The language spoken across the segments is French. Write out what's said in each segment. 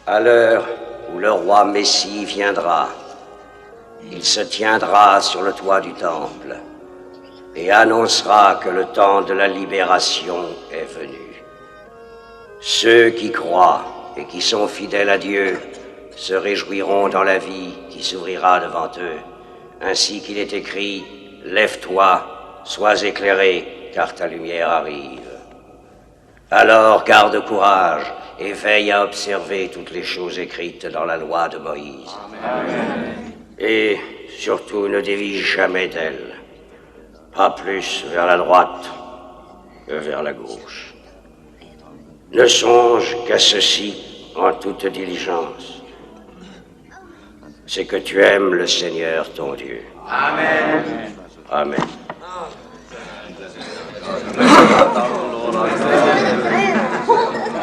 À l'heure où le roi Messie viendra, il se tiendra sur le toit du temple et annoncera que le temps de la libération est venu. Ceux qui croient et qui sont fidèles à Dieu se réjouiront dans la vie qui s'ouvrira devant eux, ainsi qu'il est écrit « Lève-toi, sois éclairé, car ta lumière arrive. » Alors garde courage et veille à observer toutes les choses écrites dans la loi de Moïse. Amen. Et surtout ne dévie jamais d'elle, pas plus vers la droite que vers la gauche. Ne songe qu'à ceci en toute diligence, c'est que tu aimes le Seigneur ton Dieu. Amen. Amen.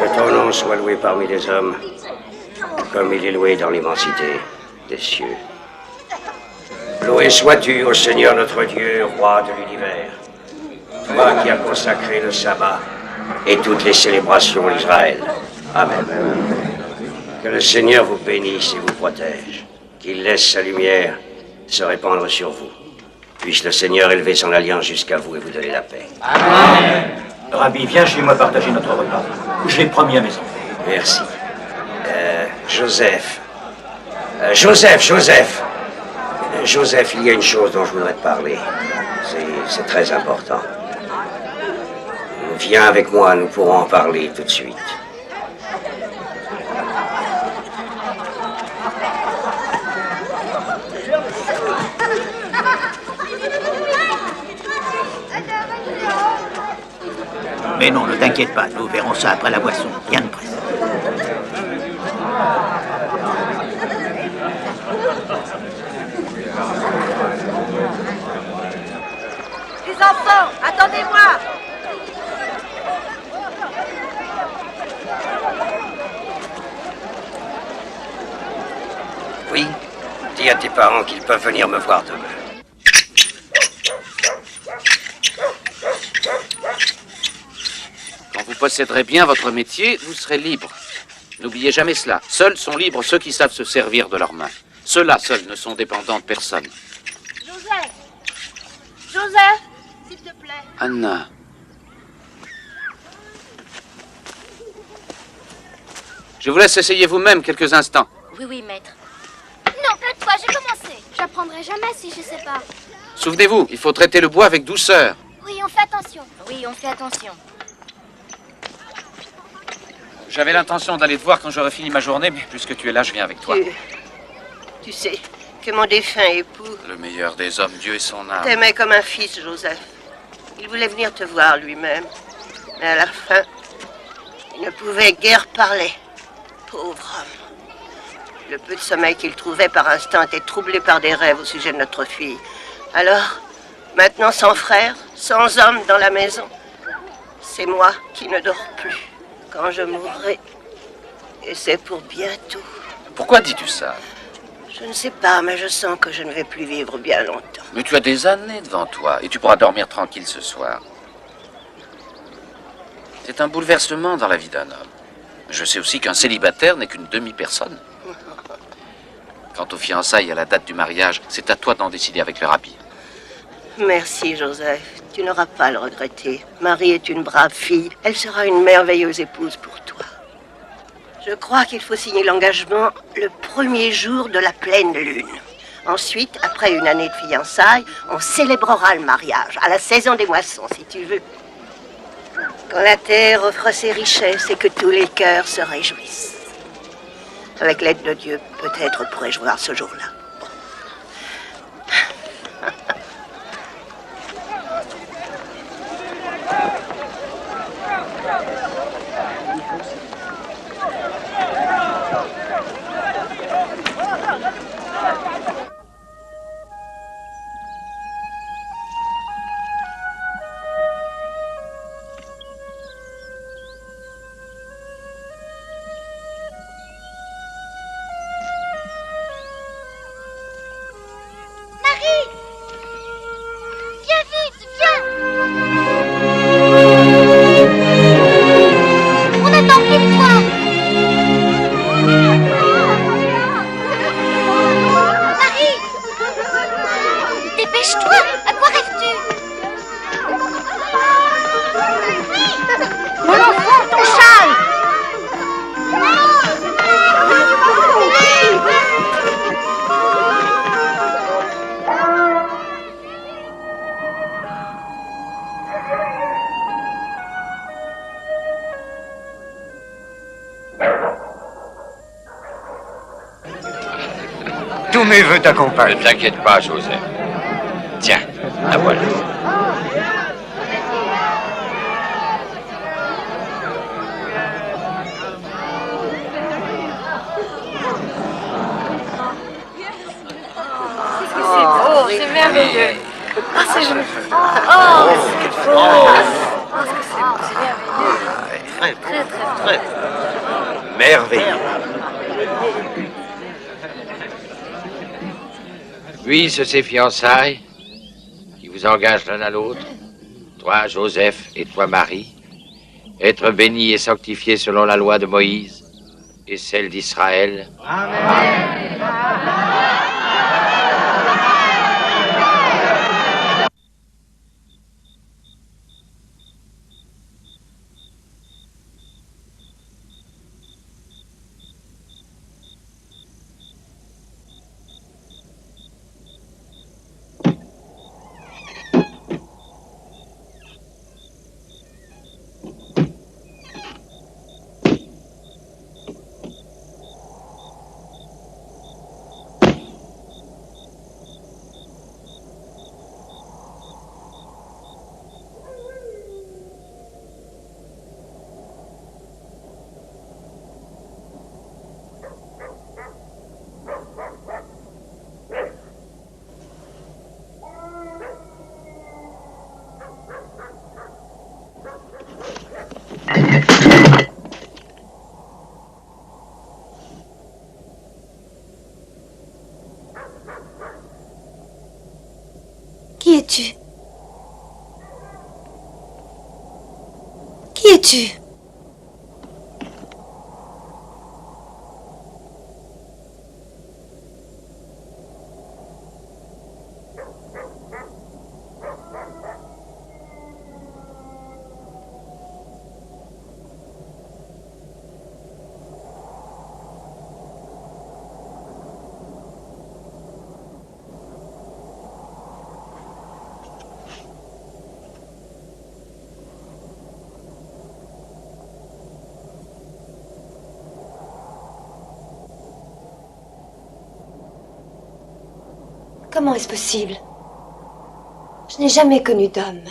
Que ton nom soit loué parmi les hommes, comme il est loué dans l'immensité des cieux. Loué sois-tu au Seigneur notre Dieu, roi de l'univers, toi qui as consacré le sabbat et toutes les célébrations d'Israël. Amen. Que le Seigneur vous bénisse et vous protège, qu'il laisse sa lumière se répandre sur vous. Puisse le Seigneur élever son alliance jusqu'à vous et vous donner la paix. Amen. Rabbi, viens chez moi partager notre repas. Je l'ai promis à mes enfants. Merci. Joseph, il y a une chose dont je voudrais te parler. C'est très important. Viens avec moi, nous pourrons en parler tout de suite. Mais non, ne t'inquiète pas, nous verrons ça après la boisson. Rien de presse. Les enfants, attendez-moi! Oui, dis à tes parents qu'ils peuvent venir me voir demain. Quand vous posséderez bien votre métier, vous serez libre. N'oubliez jamais cela. Seuls sont libres ceux qui savent se servir de leurs mains. Ceux-là seuls ne sont dépendants de personne. Joseph, s'il te plaît. Anna. Je vous laisse essayer vous-même quelques instants. Oui, maître. Non, plaide-toi, j'ai commencé. J'apprendrai jamais si je sais pas. Souvenez-vous, il faut traiter le bois avec douceur. Oui, on fait attention. Oui, on fait attention. J'avais l'intention d'aller te voir quand j'aurais fini ma journée, mais puisque tu es là, je viens avec toi. Tu sais que mon défunt époux Le meilleur des hommes, Dieu et son âme. t'aimait comme un fils, Joseph. Il voulait venir te voir lui-même. Mais à la fin, il ne pouvait guère parler. Pauvre homme. Le peu de sommeil qu'il trouvait par instant était troublé par des rêves au sujet de notre fille. Alors, maintenant sans frère, sans homme dans la maison, c'est moi qui ne dors plus. Quand je mourrai, et c'est pour bientôt. Pourquoi dis-tu ça? Je ne sais pas, mais je sens que je ne vais plus vivre bien longtemps. Mais tu as des années devant toi, et tu pourras dormir tranquille ce soir. C'est un bouleversement dans la vie d'un homme. Je sais aussi qu'un célibataire n'est qu'une demi-personne. Quant aux fiançailles et à la date du mariage, c'est à toi d'en décider avec le rabbi. Merci, Joseph. Tu n'auras pas à le regretter. Marie est une brave fille. Elle sera une merveilleuse épouse pour toi. Je crois qu'il faut signer l'engagement le premier jour de la pleine lune. Ensuite, après une année de fiançailles, on célébrera le mariage, à la saison des moissons, si tu veux. Quand la terre offre ses richesses et que tous les cœurs se réjouissent. Avec l'aide de Dieu, peut-être pourrai-je voir ce jour-là. Tous mes voeux t'accompagnent. Ne t'inquiète pas, Joseph. Tiens, la voilà. Oh, c'est merveilleux. Ah, c'est joli. Oh, c'est beau. Oh, ce que c'est beau, c'est merveilleux. Très, très, très. Merveilleux. Puis-ce ces fiançailles qui vous engagent l'un à l'autre, toi, Joseph, et toi, Marie, être bénis et sanctifiés selon la loi de Moïse et celle d'Israël. Amen. Qui es-tu? Qui es-tu? Comment est-ce possible? Je n'ai jamais connu d'homme.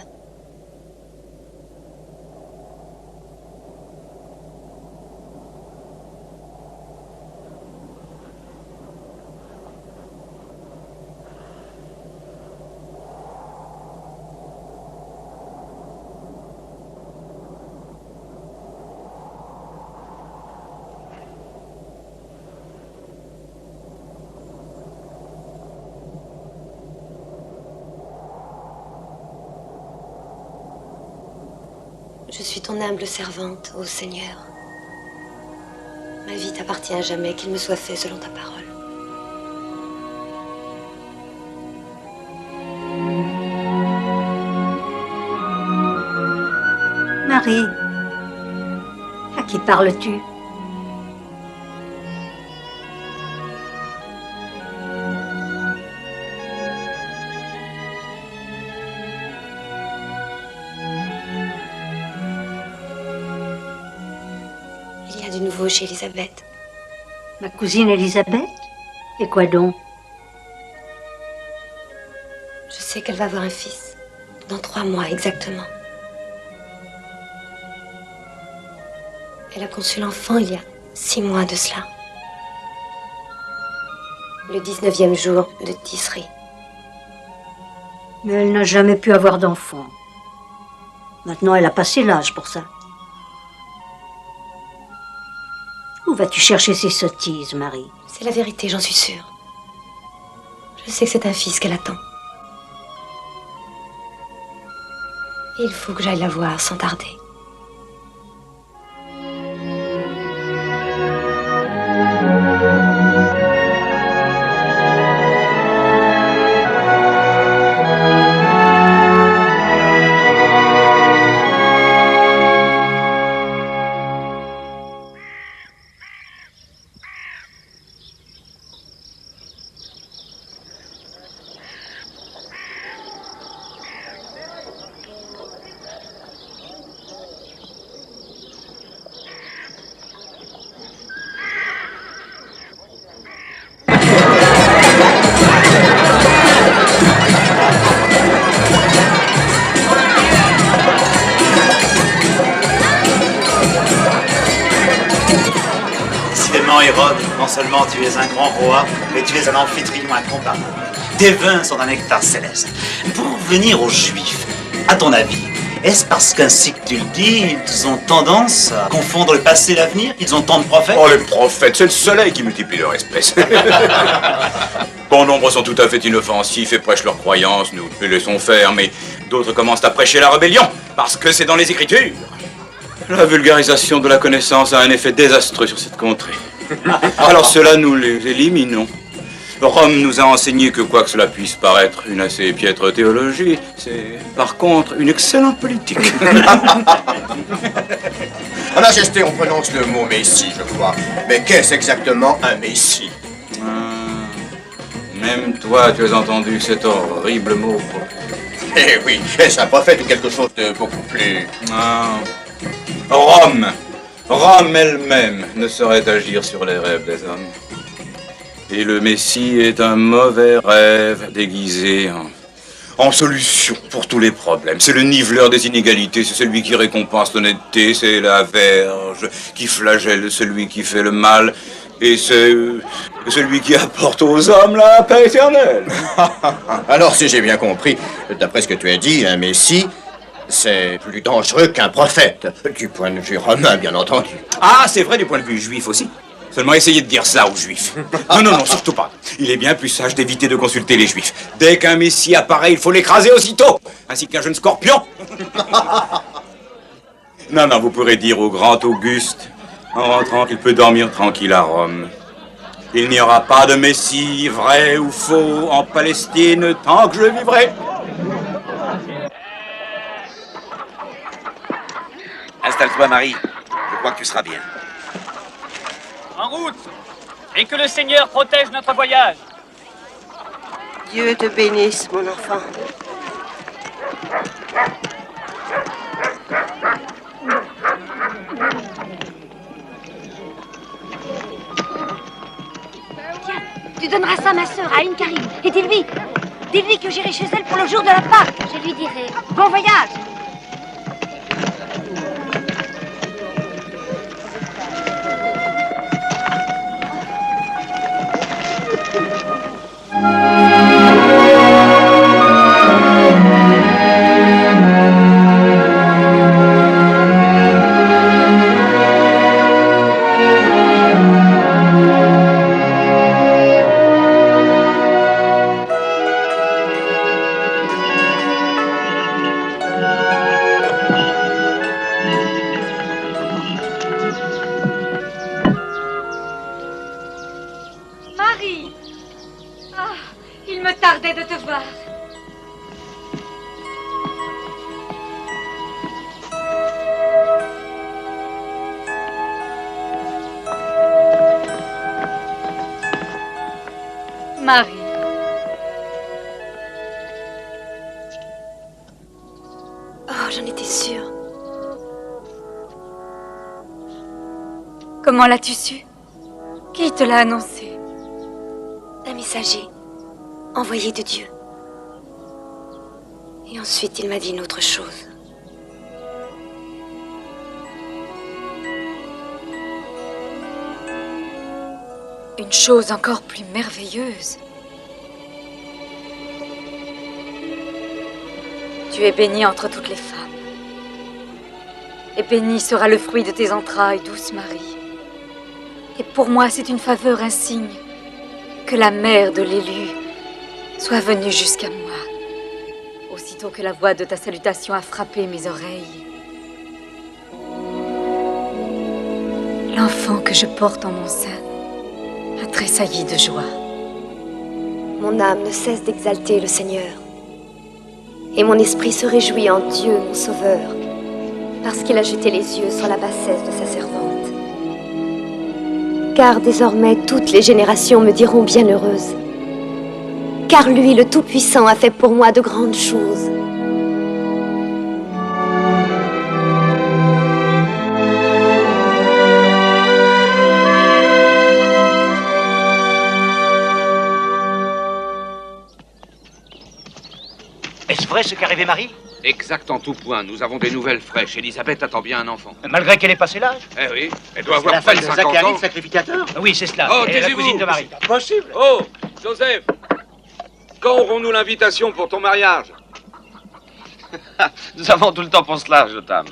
Je suis ton humble servante, ô Seigneur. Ma vie t'appartient à jamais, qu'il me soit fait selon ta parole. Marie, à qui parles-tu? Il y a du nouveau chez Elisabeth. Ma cousine Elisabeth? Et quoi donc? Je sais qu'elle va avoir un fils. Dans 3 mois exactement. Elle a conçu l'enfant il y a 6 mois de cela. Le 19e jour de Tisri. Mais elle n'a jamais pu avoir d'enfant. Maintenant, elle a passé l'âge pour ça. Où vas-tu chercher ces sottises, Marie? C'est la vérité, j'en suis sûre. Je sais que c'est un fils qu'elle attend. Et il faut que j'aille la voir sans tarder. Hérode, non seulement tu es un grand roi, mais tu es un amphitryon incomparable. Tes vins sont un nectar céleste. Pour venir aux Juifs, à ton avis, est-ce parce qu'ainsi que tu le dis, ils ont tendance à confondre le passé et l'avenir? Ils ont tant de prophètes? Oh, les prophètes, c'est le soleil qui multiplie leur espèce. Bon nombre sont tout à fait inoffensifs et prêchent leurs croyances, nous les laissons faire, mais d'autres commencent à prêcher la rébellion, parce que c'est dans les Écritures. La vulgarisation de la connaissance a un effet désastreux sur cette contrée. Alors cela, nous les éliminons. Rome nous a enseigné que quoi que cela puisse paraître une assez piètre théologie, c'est par contre une excellente politique. Majesté, on prononce le mot Messie, je crois. Mais qu'est-ce exactement un Messie? Même toi, tu as entendu cet horrible mot. Eh oui, est-ce un prophète ou quelque chose de beaucoup plus... Rome elle-même ne saurait agir sur les rêves des hommes. Et le Messie est un mauvais rêve déguisé en solution pour tous les problèmes. C'est le niveleur des inégalités, c'est celui qui récompense l'honnêteté, c'est la verge qui flagelle celui qui fait le mal, et c'est celui qui apporte aux hommes la paix éternelle. Alors, si j'ai bien compris, d'après ce que tu as dit, un Messie, c'est plus dangereux qu'un prophète, du point de vue romain, bien entendu. Ah, c'est vrai du point de vue juif aussi. Seulement essayez de dire ça aux juifs. Non, surtout pas. Il est bien plus sage d'éviter de consulter les juifs. Dès qu'un messie apparaît, il faut l'écraser aussitôt, ainsi qu'un jeune scorpion. Non, vous pourrez dire au grand Auguste, en rentrant, qu'il peut dormir tranquille à Rome. Il n'y aura pas de messie, vrai ou faux, en Palestine, tant que je vivrai. Installe-toi, Marie. Je crois que tu seras bien. En route! Et que le Seigneur protège notre voyage. Dieu te bénisse, mon enfant. Tiens, tu donneras ça à ma sœur, à Karim. Et dis-lui que j'irai chez elle pour le jour de la Pâque. Je lui dirai. Bon voyage. Marie. Oh, j'en étais sûre. Comment l'as-tu su? Qui te l'a annoncé? Un messager, envoyé de Dieu. Et ensuite, il m'a dit une autre chose. Une chose encore plus merveilleuse. Tu es bénie entre toutes les femmes. Et béni sera le fruit de tes entrailles, douce Marie. Et pour moi, c'est une faveur, un signe, que la mère de l'élu soit venue jusqu'à moi. Aussitôt que la voix de ta salutation a frappé mes oreilles. L'enfant que je porte en mon sein a tressailli de joie. Mon âme ne cesse d'exalter le Seigneur. Et mon esprit se réjouit en Dieu, mon Sauveur, parce qu'il a jeté les yeux sur la bassesse de sa servante. Car désormais, toutes les générations me diront bienheureuse. Car lui, le Tout-Puissant, a fait pour moi de grandes choses. Est-ce vrai ce qu'est arrivé Marie? Exact en tout point. Nous avons des nouvelles fraîches. Elisabeth attend bien un enfant. Malgré qu'elle ait passé l'âge? Eh oui, elle doit avoir la femme peine de 50 ans. Zacharie, le sacrificateur? Oui, c'est cela. Oh, Elle est la taisez-vous. cousine de Marie. C'est impossible. Oh, Joseph, quand aurons-nous l'invitation pour ton mariage? Nous avons tout le temps pour cela, Jotam.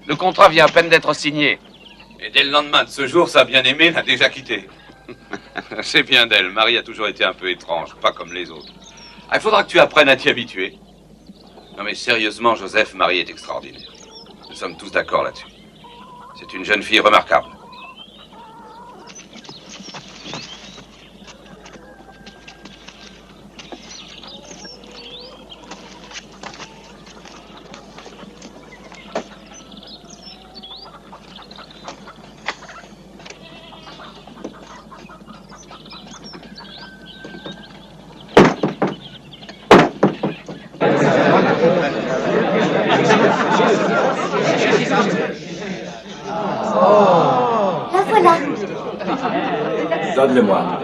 Le contrat vient à peine d'être signé. Et dès le lendemain de ce jour, sa bien-aimée l'a déjà quitté. C'est bien d'elle. Marie a toujours été un peu étrange, pas comme les autres. Ah, il faudra que tu apprennes à t'y habituer. Non mais sérieusement, Joseph, Marie est extraordinaire. Nous sommes tous d'accord là-dessus. C'est une jeune fille remarquable. La voilà. Donne-le-moi.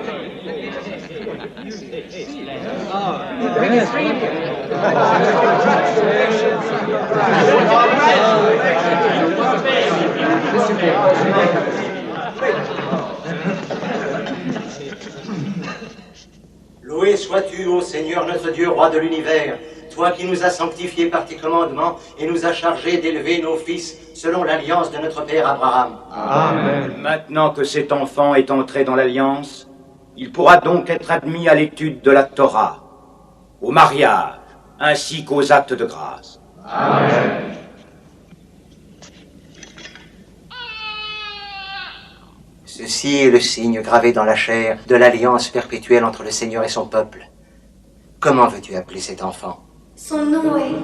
Loué sois-tu, ô Seigneur notre Dieu, roi de l'univers, toi qui nous as sanctifiés par tes commandements et nous as chargés d'élever nos fils selon l'alliance de notre père Abraham. Amen. Maintenant que cet enfant est entré dans l'alliance, il pourra donc être admis à l'étude de la Torah, au mariage, ainsi qu'aux actes de grâce. Amen. Ceci est le signe gravé dans la chair de l'alliance perpétuelle entre le Seigneur et son peuple. Comment veux-tu appeler cet enfant? Son nom est...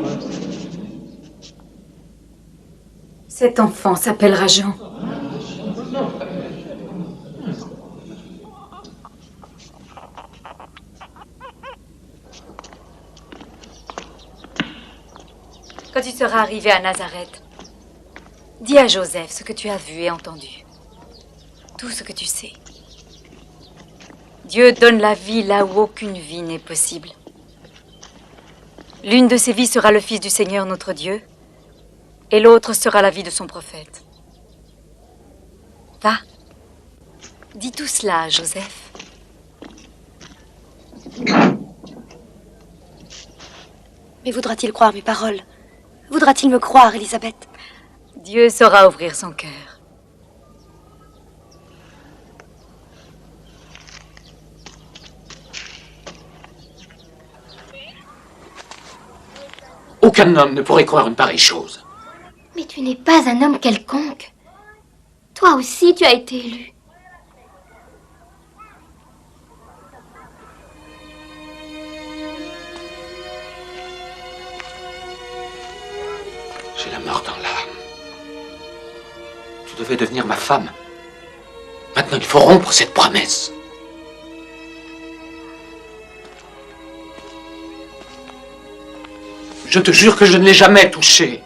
Cet enfant s'appellera Jean. Quand tu seras arrivé à Nazareth, dis à Joseph ce que tu as vu et entendu. Tout ce que tu sais. Dieu donne la vie là où aucune vie n'est possible. L'une de ces vies sera le Fils du Seigneur notre Dieu, et l'autre sera la vie de son prophète. Va, dis tout cela à Joseph. Mais voudra-t-il croire mes paroles? Voudra-t-il me croire, Elisabeth? Dieu saura ouvrir son cœur. Aucun homme ne pourrait croire une pareille chose. Mais tu n'es pas un homme quelconque. Toi aussi, tu as été élu. J'ai la mort dans l'âme. Tu devais devenir ma femme. Maintenant, il faut rompre cette promesse. Je te jure que je ne l'ai jamais touché.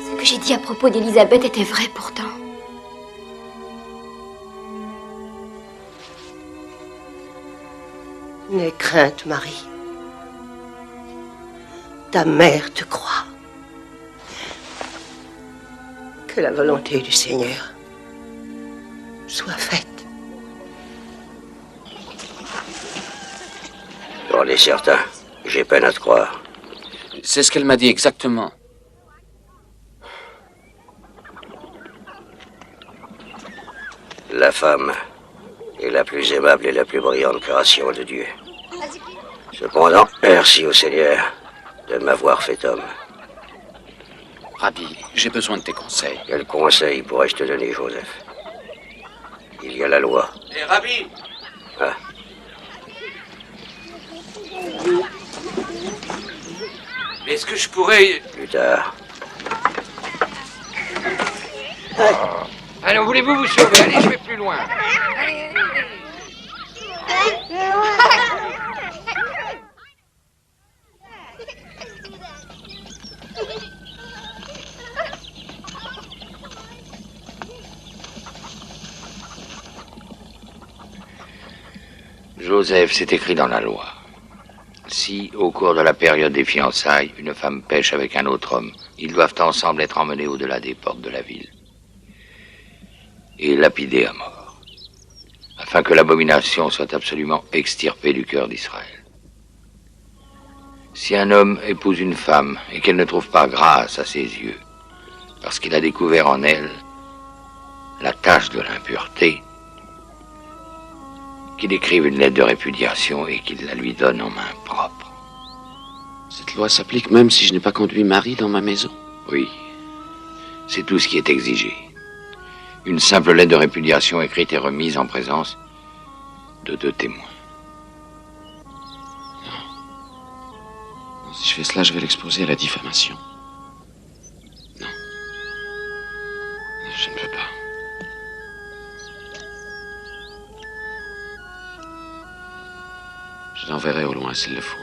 Ce que j'ai dit à propos d'Élisabeth était vrai pourtant. N'aie crainte, Marie. Ta mère te croit. Que la volonté du Seigneur soit faite. On est certain. J'ai peine à te croire. C'est ce qu'elle m'a dit exactement. La femme est la plus aimable et la plus brillante création de Dieu. Cependant, merci au Seigneur de m'avoir fait homme. Rabbi, j'ai besoin de tes conseils. Quel conseil pourrais-je te donner, Joseph? Il y a la loi. Hé, Rabbi! Ah. Est-ce que je pourrais... Plus tard. Alors, voulez-vous vous sauver? Allez, je vais plus loin. Joseph, c'est écrit dans la loi. Si, au cours de la période des fiançailles, une femme pêche avec un autre homme, ils doivent ensemble être emmenés au-delà des portes de la ville et lapidés à mort, afin que l'abomination soit absolument extirpée du cœur d'Israël. Si un homme épouse une femme et qu'elle ne trouve pas grâce à ses yeux, parce qu'il a découvert en elle la tache de l'impureté, qu'il écrive une lettre de répudiation et qu'il la lui donne en main propre. Cette loi s'applique même si je n'ai pas conduit Marie dans ma maison? Oui, c'est tout ce qui est exigé. Une simple lettre de répudiation écrite et remise en présence de 2 témoins. Non, si je fais cela, je vais l'exposer à la diffamation. Non. Je ne peux pas. Je l'enverrai au loin s'il le faut.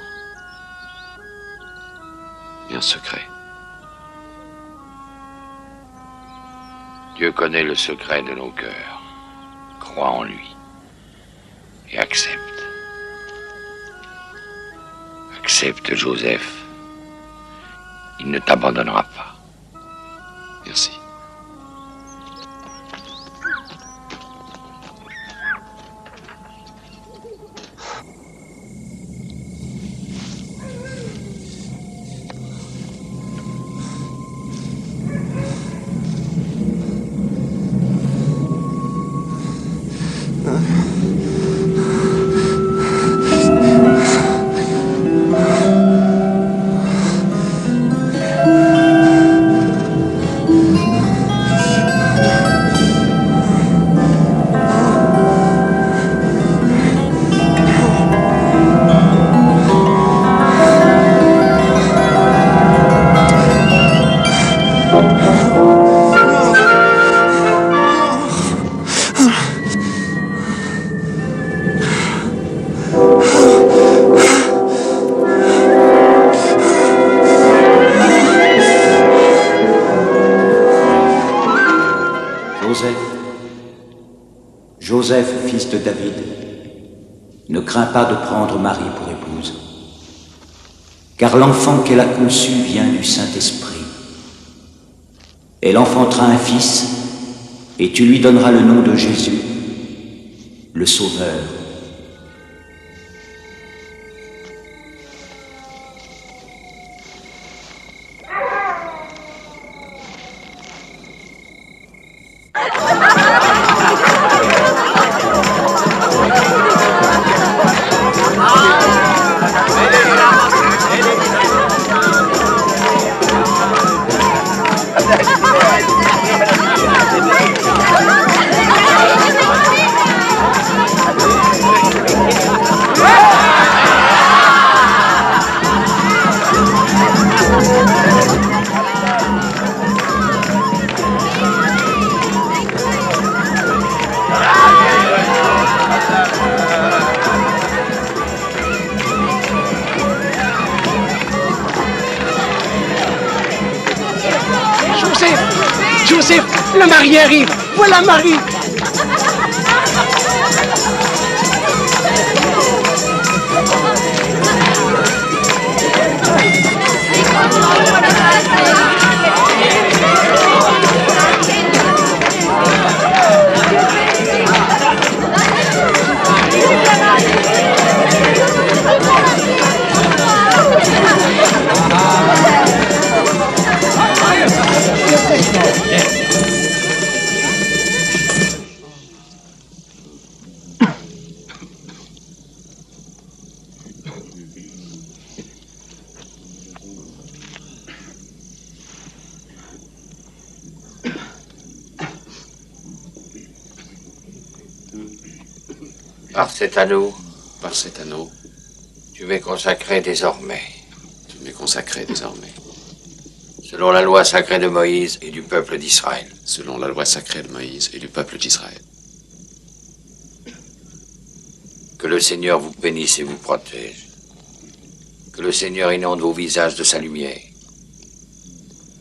Et en secret. Dieu connaît le secret de nos cœurs. Crois en lui. Et accepte. Accepte, Joseph. Il ne t'abandonnera pas. Merci. Joseph, fils de David, ne crains pas de prendre Marie pour épouse, car l'enfant qu'elle a conçu vient du Saint-Esprit. Elle enfantera un fils, et tu lui donneras le nom de Jésus, le Sauveur. Le mari arrive. Voilà Marie. Par cet anneau, tu m'es consacré désormais. Tu m'es consacré désormais. Selon la loi sacrée de Moïse et du peuple d'Israël. Selon la loi sacrée de Moïse et du peuple d'Israël. Que le Seigneur vous bénisse et vous protège. Que le Seigneur inonde vos visages de sa lumière.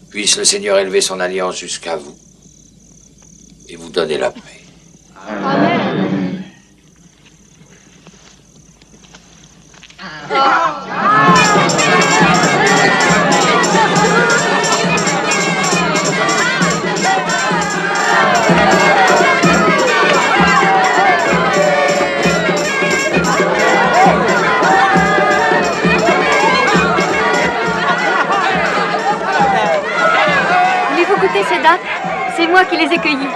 Puisse le Seigneur élever son alliance jusqu'à vous et vous donner la paix. Amen. Voulez-vous goûter ces dattes? C'est moi qui les ai cueillies.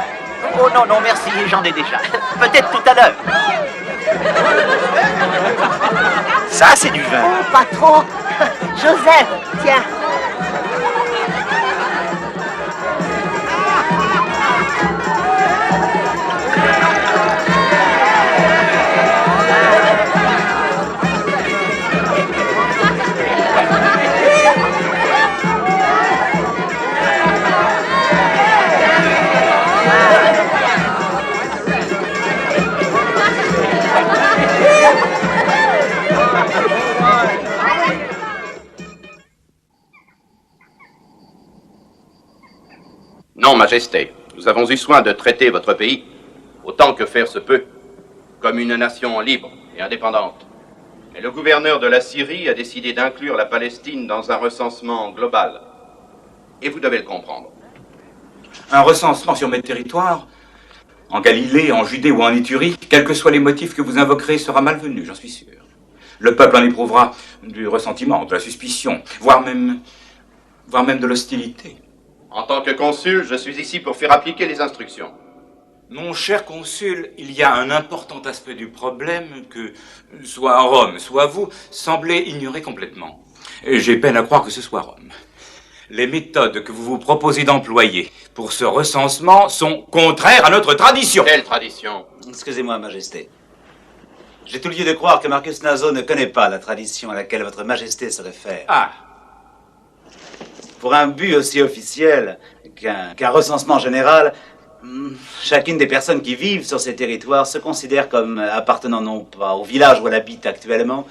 Oh non, non, merci, j'en ai déjà. Peut-être tout à l'heure. Ça, c'est du vin. Oh, pas trop. Joseph, tiens. Non, Majesté, nous avons eu soin de traiter votre pays, autant que faire se peut, comme une nation libre et indépendante. Et le gouverneur de la Syrie a décidé d'inclure la Palestine dans un recensement global. Et vous devez le comprendre. Un recensement sur mes territoires, en Galilée, en Judée ou en Éthurie, quels que soient les motifs que vous invoquerez, sera malvenu, j'en suis sûr. Le peuple en éprouvera du ressentiment, de la suspicion, voire même de l'hostilité. En tant que consul, je suis ici pour faire appliquer les instructions. Mon cher consul, il y a un important aspect du problème que, soit Rome, soit vous, semblez ignorer complètement. Et j'ai peine à croire que ce soit Rome. Les méthodes que vous vous proposez d'employer pour ce recensement sont contraires à notre tradition. Quelle tradition? Excusez-moi, Majesté. J'ai tout lieu de croire que Marcus Naso ne connaît pas la tradition à laquelle votre Majesté se réfère. Ah. Pour un but aussi officiel qu'un recensement général, chacune des personnes qui vivent sur ces territoires se considère comme appartenant non pas au village où elle habite actuellement,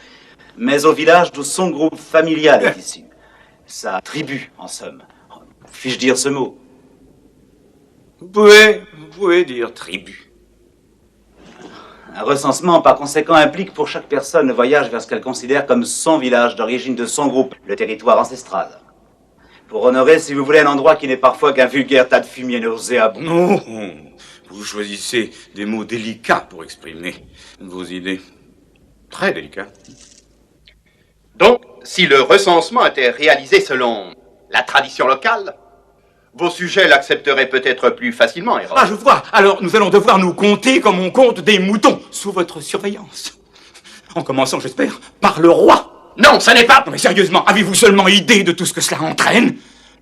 mais au village d'où son groupe familial est issu. Sa tribu, en somme. Puis-je dire ce mot? Vous pouvez dire tribu. Un recensement, par conséquent, implique pour chaque personne le voyage vers ce qu'elle considère comme son village d'origine de son groupe, le territoire ancestral. Pour honorer, si vous voulez, un endroit qui n'est parfois qu'un vulgaire tas de fumier nauséabond. Non, vous choisissez des mots délicats pour exprimer vos idées. Très délicats. Donc, si le recensement était réalisé selon la tradition locale, vos sujets l'accepteraient peut-être plus facilement, Hérode. Ah, je vois. Alors, nous allons devoir nous compter comme on compte des moutons, sous votre surveillance. En commençant, j'espère, par le roi. Non, ça n'est pas... Non, mais sérieusement, avez-vous seulement idée de tout ce que cela entraîne?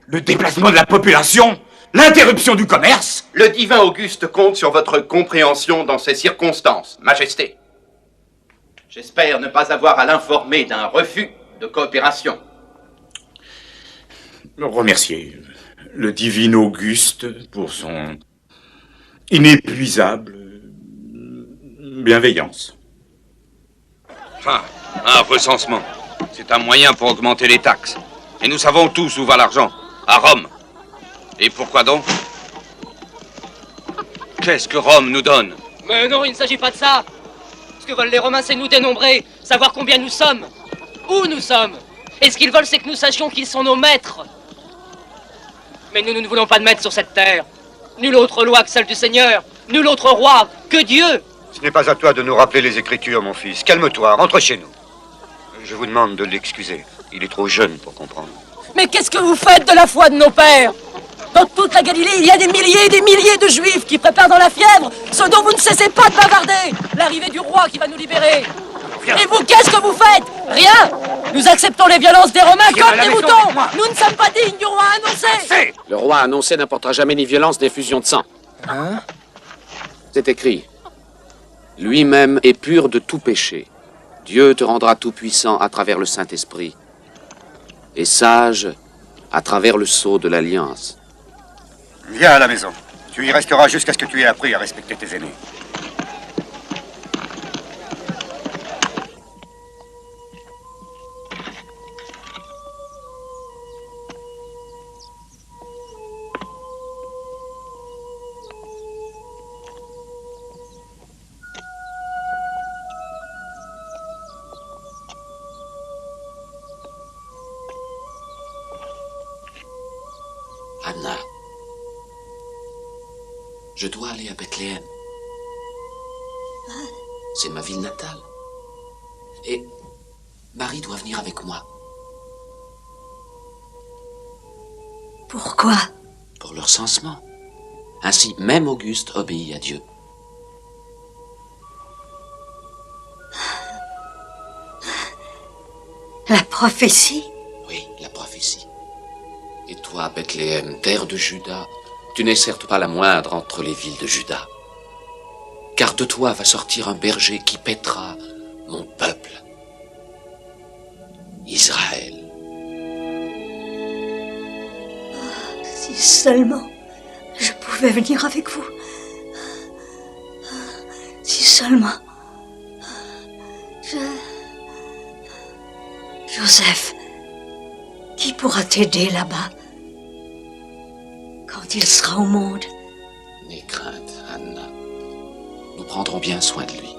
Le déplacement de la population? L'interruption du commerce? Le divin Auguste compte sur votre compréhension dans ces circonstances, Majesté. J'espère ne pas avoir à l'informer d'un refus de coopération. Remerciez le divin Auguste pour son inépuisable bienveillance. Enfin, un recensement. C'est un moyen pour augmenter les taxes. Et nous savons tous où va l'argent. À Rome. Et pourquoi donc? Qu'est-ce que Rome nous donne? Mais non, il ne s'agit pas de ça. Ce que veulent les Romains, c'est nous dénombrer, savoir combien nous sommes, où nous sommes. Et ce qu'ils veulent, c'est que nous sachions qu'ils sont nos maîtres. Mais nous ne voulons pas de maître sur cette terre. Nulle autre loi que celle du Seigneur, nul autre roi que Dieu. Ce n'est pas à toi de nous rappeler les Écritures, mon fils. Calme-toi, rentre chez nous. Je vous demande de l'excuser. Il est trop jeune pour comprendre. Mais qu'est-ce que vous faites de la foi de nos pères? Dans toute la Galilée, il y a des milliers et des milliers de Juifs qui préparent dans la fièvre ce dont vous ne cessez pas de bavarder, l'arrivée du roi qui va nous libérer. Et vous, qu'est-ce que vous faites? Rien. Nous acceptons les violences des Romains comme des moutons. Nous ne sommes pas dignes du roi annoncé. Le roi annoncé n'apportera jamais ni violence ni effusion de sang. Hein? C'est écrit. Lui-même est pur de tout péché. Dieu te rendra tout-puissant à travers le Saint-Esprit et sage à travers le sceau de l'Alliance. Viens à la maison. Tu y resteras jusqu'à ce que tu aies appris à respecter tes aînés. Anna, je dois aller à Bethléem. C'est ma ville natale. Et Marie doit venir avec moi. Pourquoi? Pour leur censement. Ainsi, même Auguste obéit à Dieu. La prophétie? Oui, la prophétie. Et toi, Bethléem, terre de Juda, tu n'es certes pas la moindre entre les villes de Juda. Car de toi va sortir un berger qui paîtra mon peuple, Israël. Si seulement je pouvais venir avec vous. Si seulement Joseph, qui pourra t'aider là-bas quand il sera au monde? N'aie crainte, Anna. Nous prendrons bien soin de lui.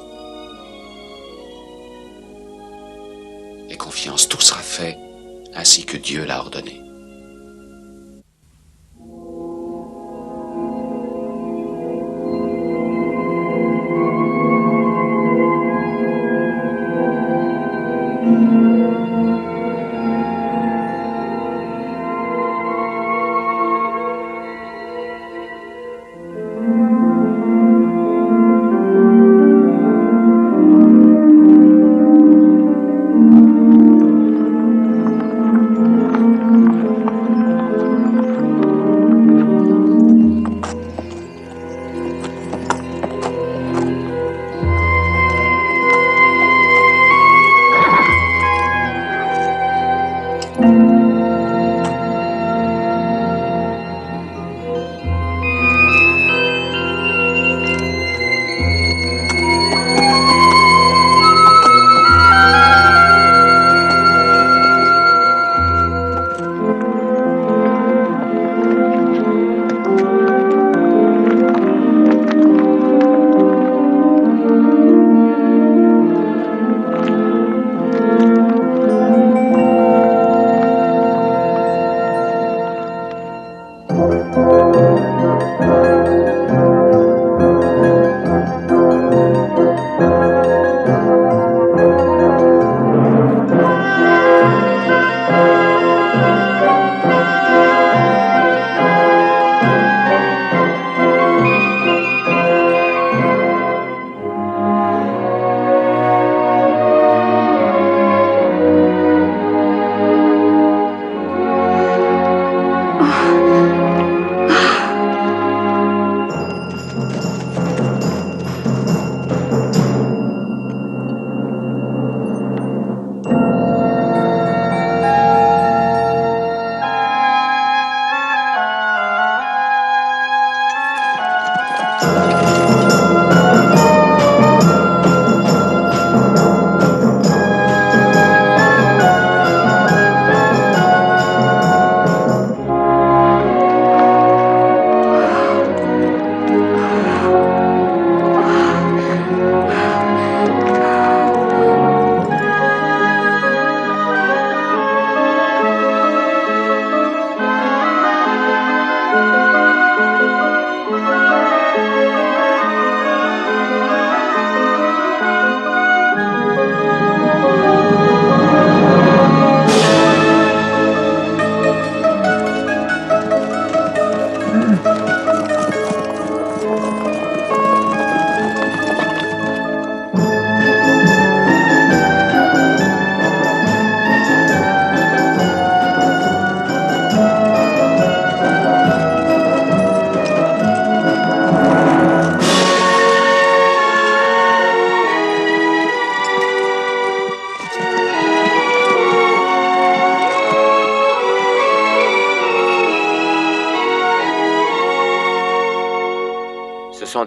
Aie confiance, tout sera fait ainsi que Dieu l'a ordonné.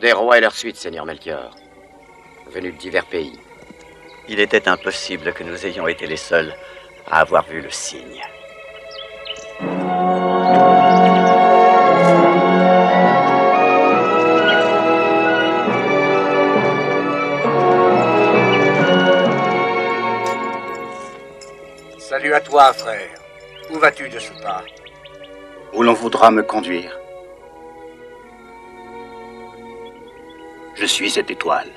des rois et leur suite, Seigneur Melchior, venus de divers pays. Il était impossible que nous ayons été les seuls à avoir vu le signe. Salut à toi, frère. Où vas-tu de ce pas? Où l'on voudra me conduire. Je suis cette étoile.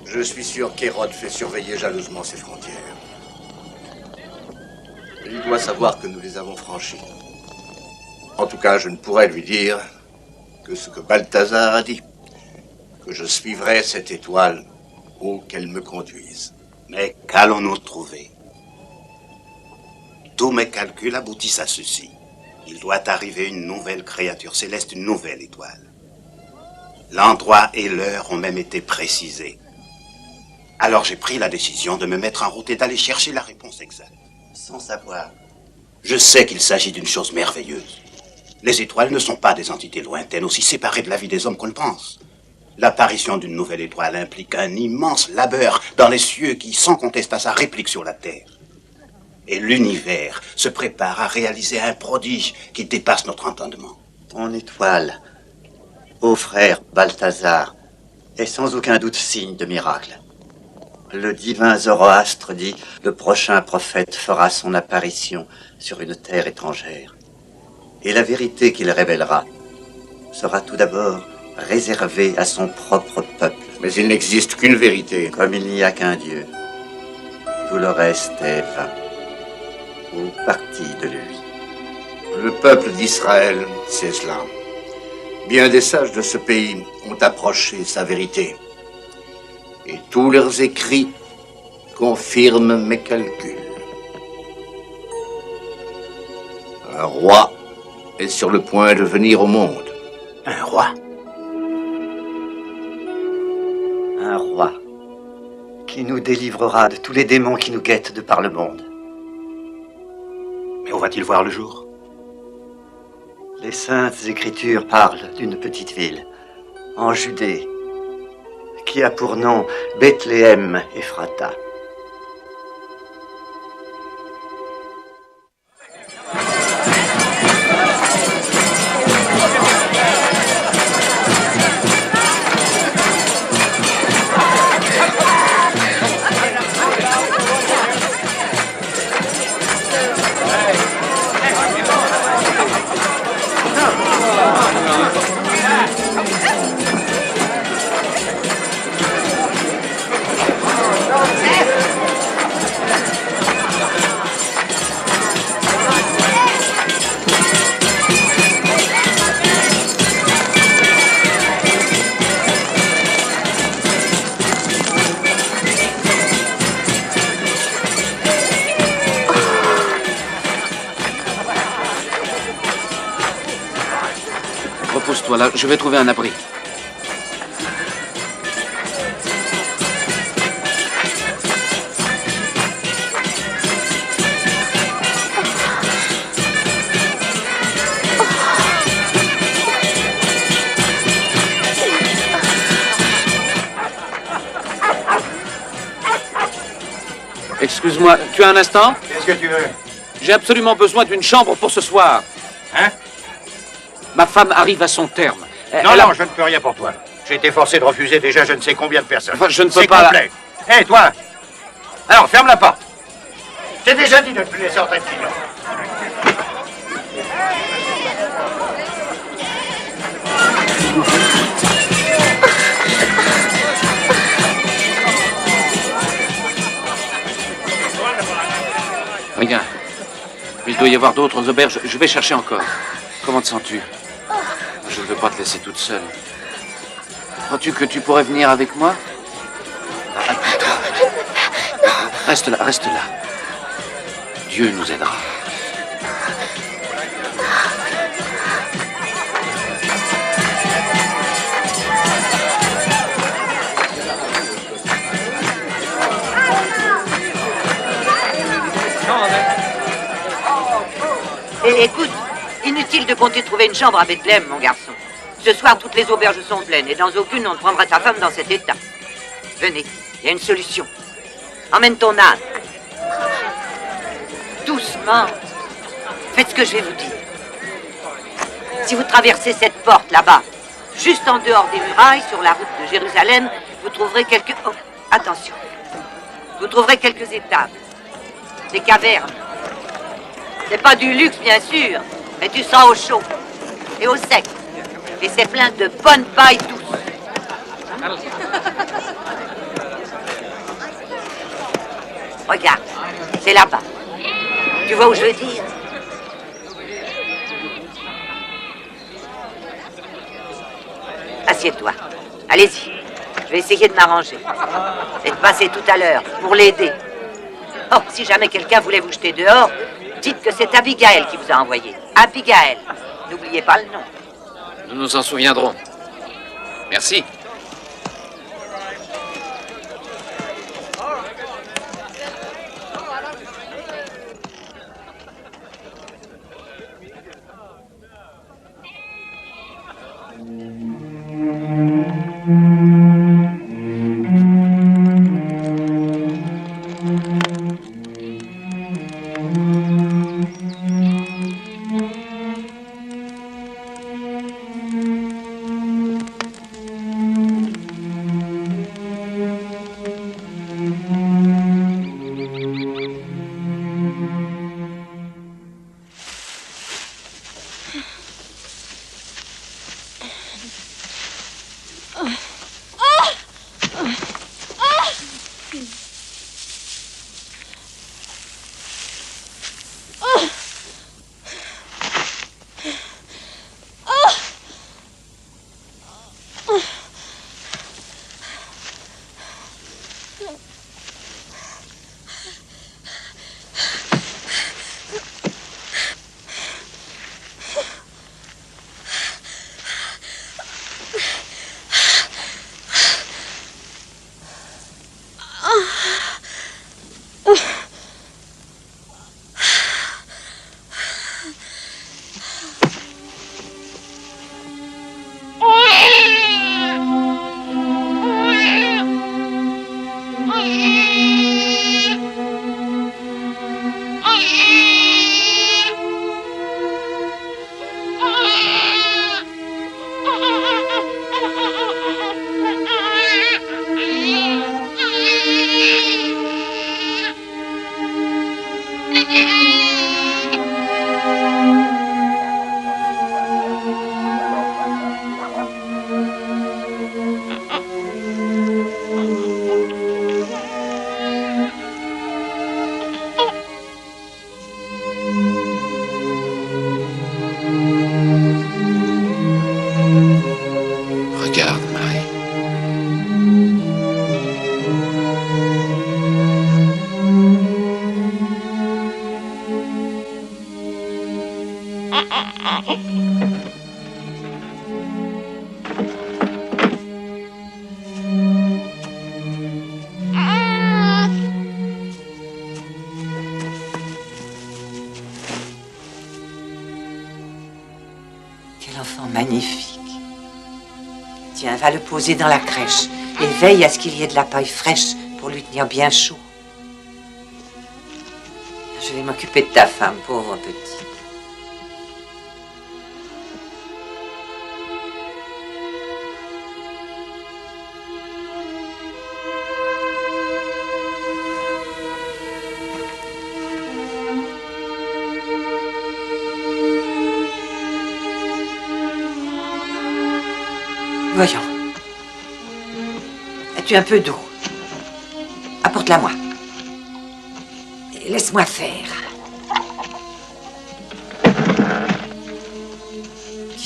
Je suis sûr qu'Hérode fait surveiller jalousement ses frontières. Il doit savoir que nous les avons franchies. En tout cas, je ne pourrais lui dire que ce que Balthazar a dit, que je suivrai cette étoile où qu'elle me conduise. Mais qu'allons-nous trouver? Tous mes calculs aboutissent à ceci. Il doit arriver une nouvelle créature céleste, une nouvelle étoile. L'endroit et l'heure ont même été précisés. Alors j'ai pris la décision de me mettre en route et d'aller chercher la réponse exacte. Sans savoir. Je sais qu'il s'agit d'une chose merveilleuse. Les étoiles ne sont pas des entités lointaines, aussi séparées de la vie des hommes qu'on le pense. L'apparition d'une nouvelle étoile implique un immense labeur dans les cieux qui, sans contestation, réplique sur la Terre. Et l'univers se prépare à réaliser un prodige qui dépasse notre entendement. Ton étoile, ô frère Balthazar, est sans aucun doute signe de miracle. Le divin Zoroastre dit « Le prochain prophète fera son apparition sur une terre étrangère. Et la vérité qu'il révélera sera tout d'abord réservée à son propre peuple. Mais il n'existe qu'une vérité. Comme il n'y a qu'un Dieu. Tout le reste est vain. Ou partie de lui. Le peuple d'Israël, c'est cela. Bien des sages de ce pays ont approché sa vérité. Et tous leurs écrits confirment mes calculs. Un roi est sur le point de venir au monde. Un roi? Un roi qui nous délivrera de tous les démons qui nous guettent de par le monde. Mais où va-t-il voir le jour? Les saintes écritures parlent d'une petite ville, en Judée, qui a pour nom Bethléem Ephrata. Repose-toi là, je vais trouver un abri. Excuse-moi, tu as un instant? Qu'est-ce que tu veux? J'ai absolument besoin d'une chambre pour ce soir. Hein? Ma femme arrive à son terme. Non, je ne peux rien pour toi. J'ai été forcé de refuser déjà je ne sais combien de personnes. Enfin, je ne peux C'est pas... complet. Hé, toi! Alors, ferme la porte. J'ai déjà dit de ne plus laisser entrer de clients. Regarde. Vite. doit y avoir d'autres auberges. Je vais chercher encore. Comment te sens-tu? Je ne veux pas te laisser toute seule. Crois-tu que tu pourrais venir avec moi? Appuie-toi. Reste là, reste là. Dieu nous aidera. Et écoute, inutile de compter trouver une chambre à Bethléem, mon garçon. Ce soir, toutes les auberges sont pleines et dans aucune on ne prendra ta femme dans cet état. Venez, il y a une solution. Emmène ton âne. Doucement. Faites ce que je vais vous dire. Si vous traversez cette porte là-bas, juste en dehors des murailles, sur la route de Jérusalem, vous trouverez quelques... Oh, attention. Vous trouverez quelques étables. Des cavernes. C'est pas du luxe, bien sûr, mais tu sens au chaud et au sec. Et c'est plein de bonne paille douce. Regarde, c'est là-bas. Tu vois où je veux dire? Assieds-toi. Allez-y. Je vais essayer de m'arranger. Et de passer tout à l'heure pour l'aider. Oh, si jamais quelqu'un voulait vous jeter dehors, dites que c'est Abigail qui vous a envoyé. Abigail. N'oubliez pas le nom. Nous nous en souviendrons. Merci. Magnifique. Tiens, va le poser dans la crèche et veille à ce qu'il y ait de la paille fraîche pour lui tenir bien chaud. Je vais m'occuper de ta femme, pauvre petit. Voyons. Es-tu un peu d'eau? Apporte-la-moi. Et laisse-moi faire.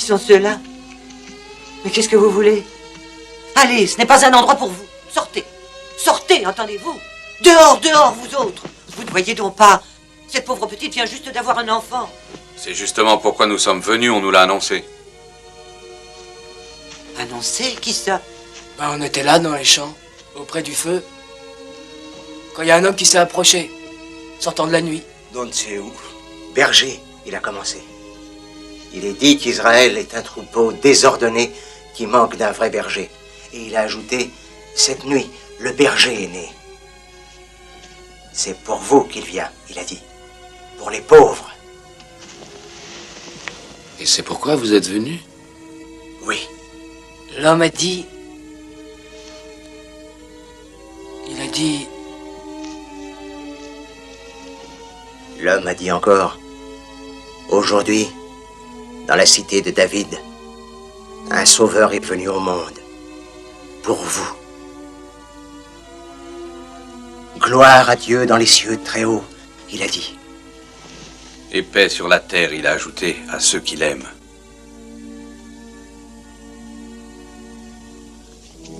sont ceux-là? Mais qu'est-ce que vous voulez? Allez, ce n'est pas un endroit pour vous. Sortez. Sortez, entendez-vous? Dehors, dehors, vous autres. Vous ne voyez donc pas. Cette pauvre petite vient juste d'avoir un enfant. C'est justement pourquoi nous sommes venus, on nous l'a annoncé. Annoncé? Qui ça? Ben, on était là, dans les champs, auprès du feu. Quand il y a un homme qui s'est approché, sortant de la nuit. D'on ne sait où. Berger, il a commencé. Il est dit qu'Israël est un troupeau désordonné qui manque d'un vrai berger. Et il a ajouté, cette nuit, le berger est né. C'est pour vous qu'il vient, il a dit. Pour les pauvres. Et c'est pourquoi vous êtes venu? Oui. L'homme a dit... Il a dit... L'homme a dit encore, aujourd'hui, dans la cité de David, un sauveur est venu au monde. Pour vous. Gloire à Dieu dans les cieux très hauts, il a dit. Et paix sur la terre, il a ajouté, à ceux qui l'aiment.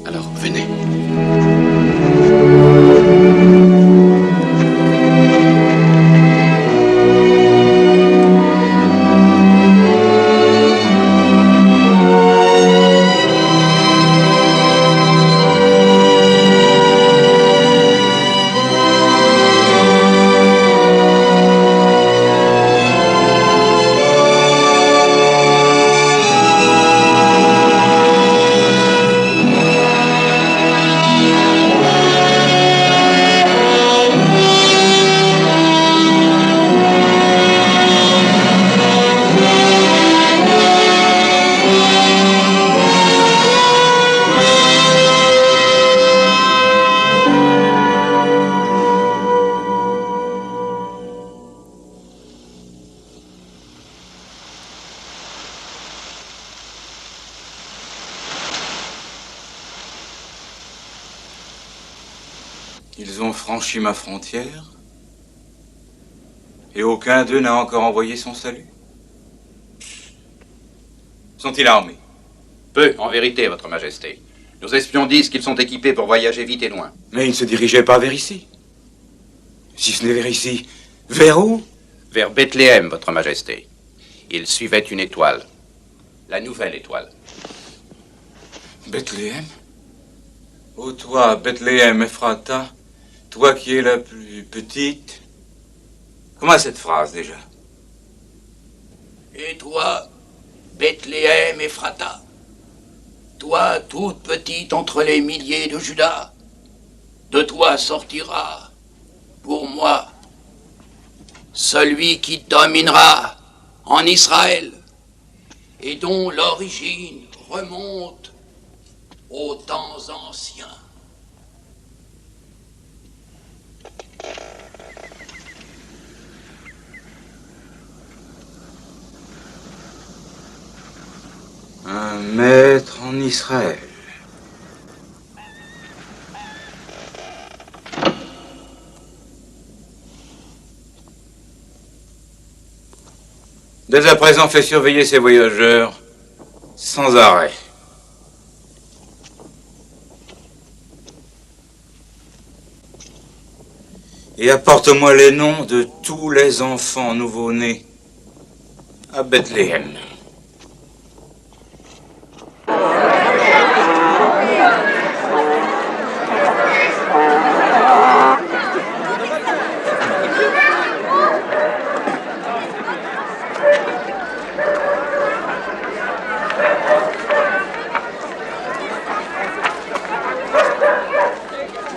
Alors, venez. Ils ont franchi ma frontière et aucun d'eux n'a encore envoyé son salut. Sont-ils armés? Peu, en vérité, Votre Majesté. Nos espions disent qu'ils sont équipés pour voyager vite et loin. Mais ils ne se dirigeaient pas vers ici. Si ce n'est vers ici, vers où? Vers Bethléem, Votre Majesté. Ils suivaient une étoile. La nouvelle étoile. Bethléem? Ô toi, Bethléem Ephrata, toi qui es la plus petite. Comment cette phrase déjà? Et toi, Bethléem Ephrata, toi toute petite entre les milliers de Juda, de toi sortira, pour moi, celui qui dominera en Israël et dont l'origine remonte aux temps anciens. Un maître en Israël. Dès à présent, fais surveiller ces voyageurs sans arrêt. Et apporte-moi les noms de tous les enfants nouveau-nés à Bethléem.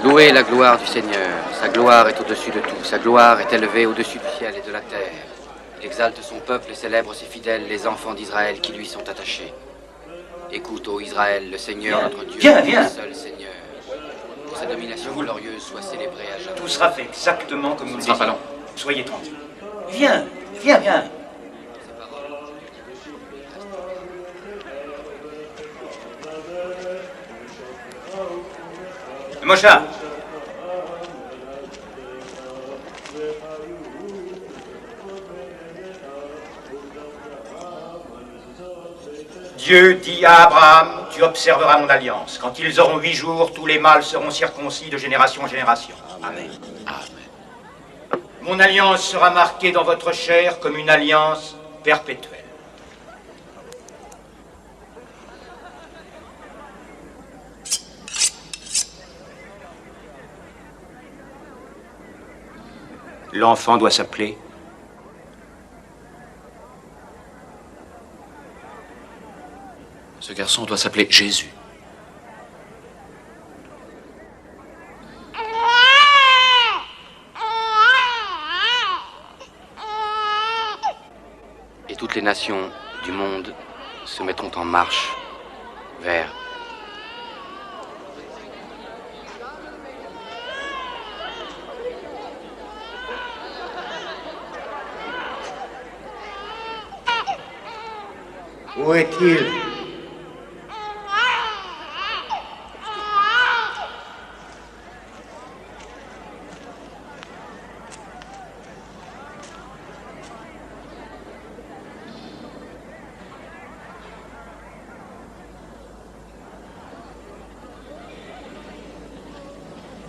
Louez la gloire du Seigneur. Sa gloire est au-dessus de tout. Sa gloire est élevée au-dessus du ciel et de la terre. Il exalte son peuple et célèbre ses fidèles, les enfants d'Israël qui lui sont attachés. Écoute, ô Israël, le Seigneur notre Dieu, le seul Seigneur. Que sa domination glorieuse soit célébrée à jamais. Tout sera fait exactement comme nous le sera pas désirons. Soyez tranquilles. Viens, viens, viens. Moshe. Dieu dit à Abraham, tu observeras mon alliance. Quand ils auront 8 jours, tous les mâles seront circoncis de génération en génération. Amen. Amen. Mon alliance sera marquée dans votre chair comme une alliance perpétuelle. L'enfant doit s'appeler Ce garçon doit s'appeler Jésus. Et toutes les nations du monde se mettront en marche vers Où est-il?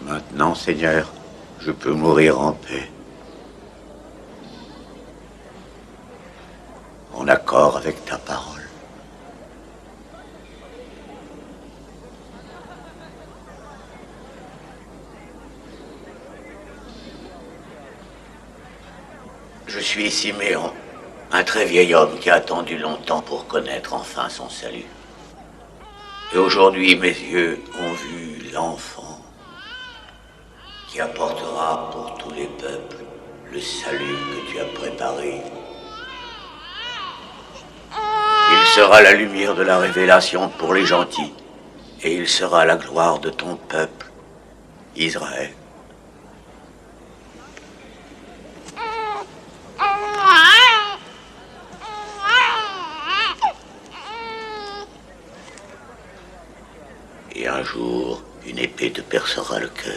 Maintenant, Seigneur, je peux mourir en paix. En accord avec ta parole. Je suis Siméon, un très vieil homme qui a attendu longtemps pour connaître enfin son salut. Et aujourd'hui, mes yeux ont vu l'enfant qui apportera pour tous les peuples le salut que tu as préparé. Il sera la lumière de la révélation pour les gentils, et il sera la gloire de ton peuple, Israël. Et un jour, une épée te percera le cœur.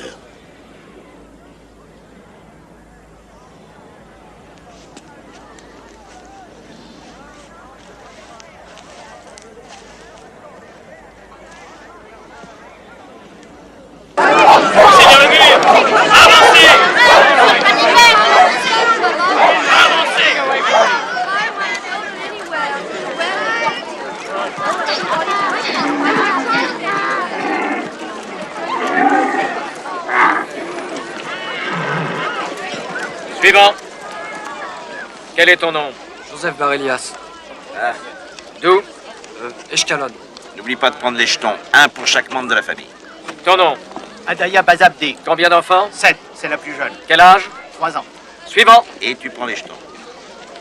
Suivant. Quel est ton nom? Joseph Barelias. Ah. D'où? Eshkalon. N'oublie pas de prendre les jetons, un pour chaque membre de la famille. Ton nom? Adaya Bazabdé. Combien d'enfants? 7, c'est la plus jeune. Quel âge? 3 ans. Suivant. Et tu prends les jetons.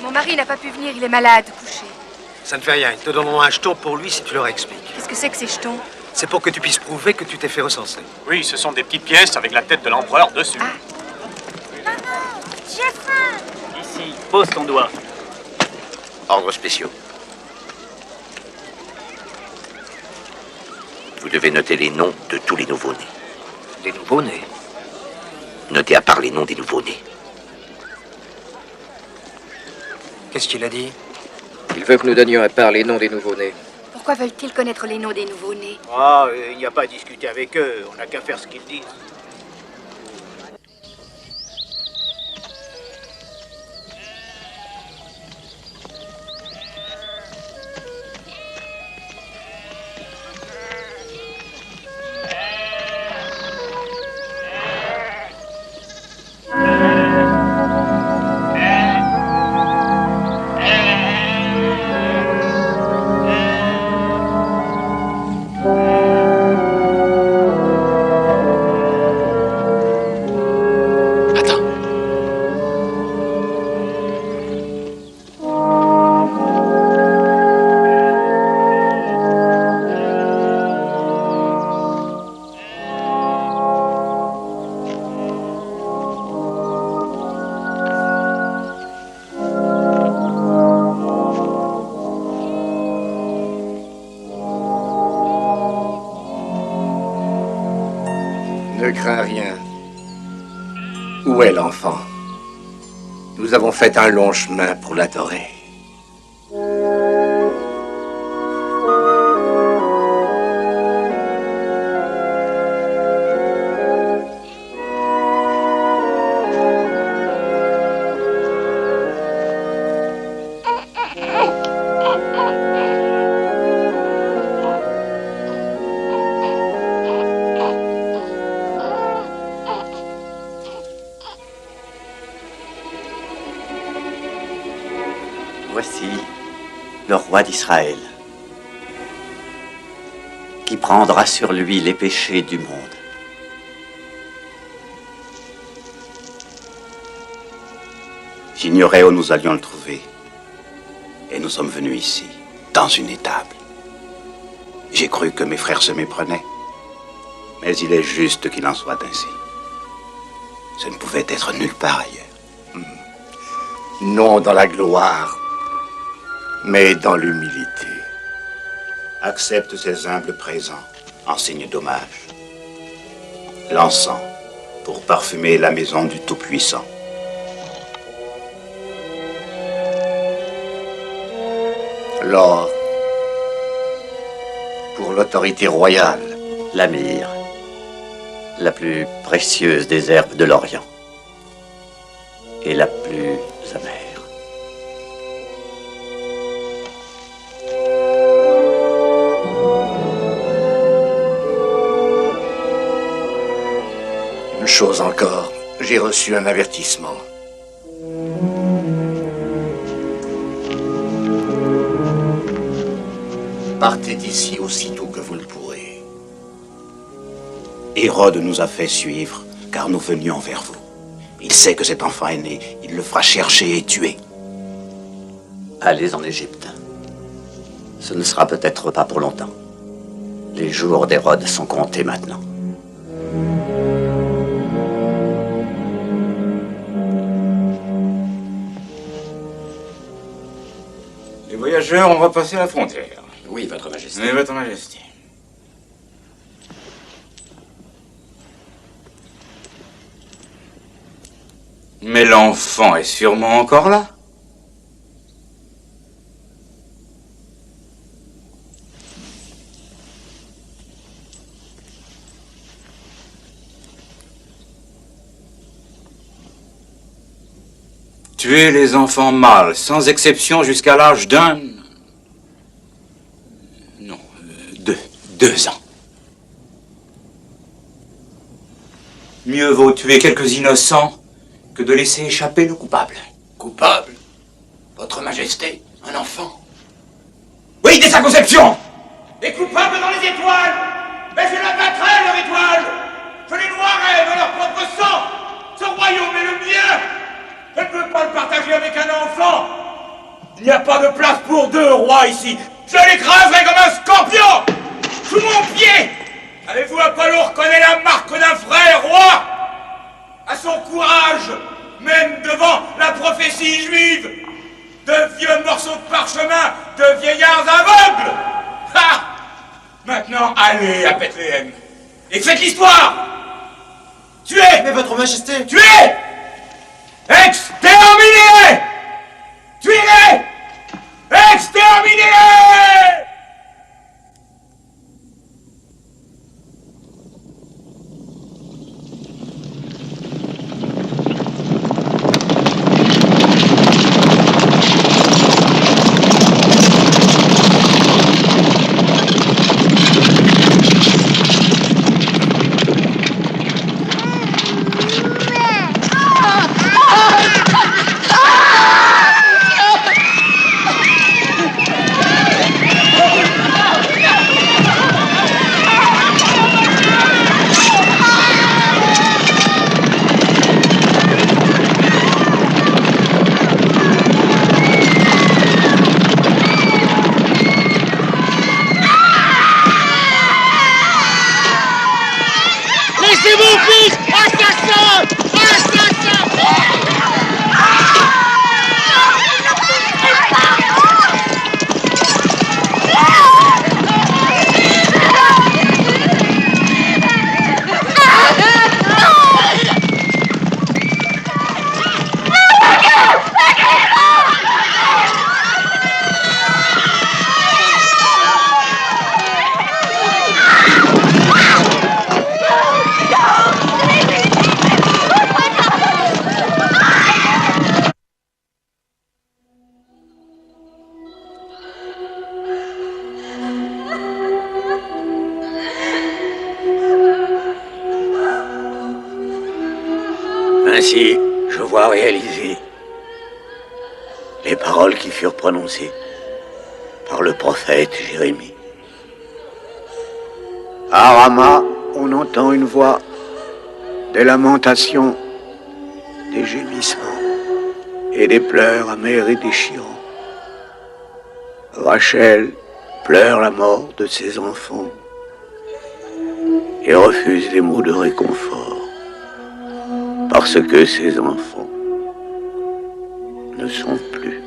Mon mari n'a pas pu venir, il est malade, couché. Ça ne fait rien, ils te donneront un jeton pour lui si tu leur expliques. Qu'est-ce que c'est que ces jetons? C'est pour que tu puisses prouver que tu t'es fait recenser. Oui, ce sont des petites pièces avec la tête de l'empereur dessus. J'ai faim! Ici, pose ton doigt. Ordres spéciaux. Vous devez noter les noms de tous les nouveau-nés. Les nouveau-nés? Notez à part les noms des nouveau-nés. Qu'est-ce qu'il a dit? Il veut que nous donnions à part les noms des nouveau-nés. Pourquoi veulent-ils connaître les noms des nouveau-nés? Ah, il n'y a pas à discuter avec eux, on n'a qu'à faire ce qu'ils disent. Ne crains rien. Où est l'enfant? Nous avons fait un long chemin pour l'adorer. roi d'Israël, qui prendra sur lui les péchés du monde. J'ignorais où nous allions le trouver. Et nous sommes venus ici, dans une étable. J'ai cru que mes frères se méprenaient. Mais il est juste qu'il en soit ainsi. Ce ne pouvait être nulle part ailleurs. Non dans la gloire, mais dans l'humilité. Accepte ces humbles présents en signe d'hommage. L'encens pour parfumer la maison du Tout-Puissant. L'or pour l'autorité royale. La myrrhe, la plus précieuse des herbes de l'Orient et la plus amère. Une chose encore, j'ai reçu un avertissement. Partez d'ici aussitôt que vous le pourrez. Hérode nous a fait suivre, car nous venions vers vous. Il sait que cet enfant est né, il le fera chercher et tuer. Allez en Égypte. Ce ne sera peut-être pas pour longtemps. Les jours d'Hérode sont comptés maintenant. Les voyageurs ont repassé la frontière. Oui, Votre Majesté. Oui, Votre Majesté. Mais l'enfant est sûrement encore là. Tuer les enfants mâles, sans exception, jusqu'à l'âge d'un... Non, 2 ans. Mieux vaut tuer quelques innocents que de laisser échapper le coupable. Coupable? Votre Majesté, un enfant? Oui, dès sa conception! Les coupables dans les étoiles! Mais je la battrai, leur étoile! Je les noierai dans leur propre sang! Ce royaume est le mien! Je ne peux pas le partager avec un enfant! Il n'y a pas de place pour 2 rois ici! Je l'écraserai comme un scorpion! Sous mon pied! Avez-vous Apollo reconnaît la marque d'un frère roi? À son courage, même devant la prophétie juive, de vieux morceaux de parchemin, de vieillards aveugles! Ha! Maintenant, allez à Bethléem et faites l'histoire! Tuez! Mais Votre Majesté! Tuez! Exterminez-les! Tuez-les! Exterminez-les! Ainsi, je vois réaliser les paroles qui furent prononcées par le prophète Jérémie. À Rama, on entend une voix, des lamentations, des gémissements et des pleurs amers et déchirants. Rachel pleure la mort de ses enfants et refuse les mots de réconfort parce que ses enfants ne sont plus.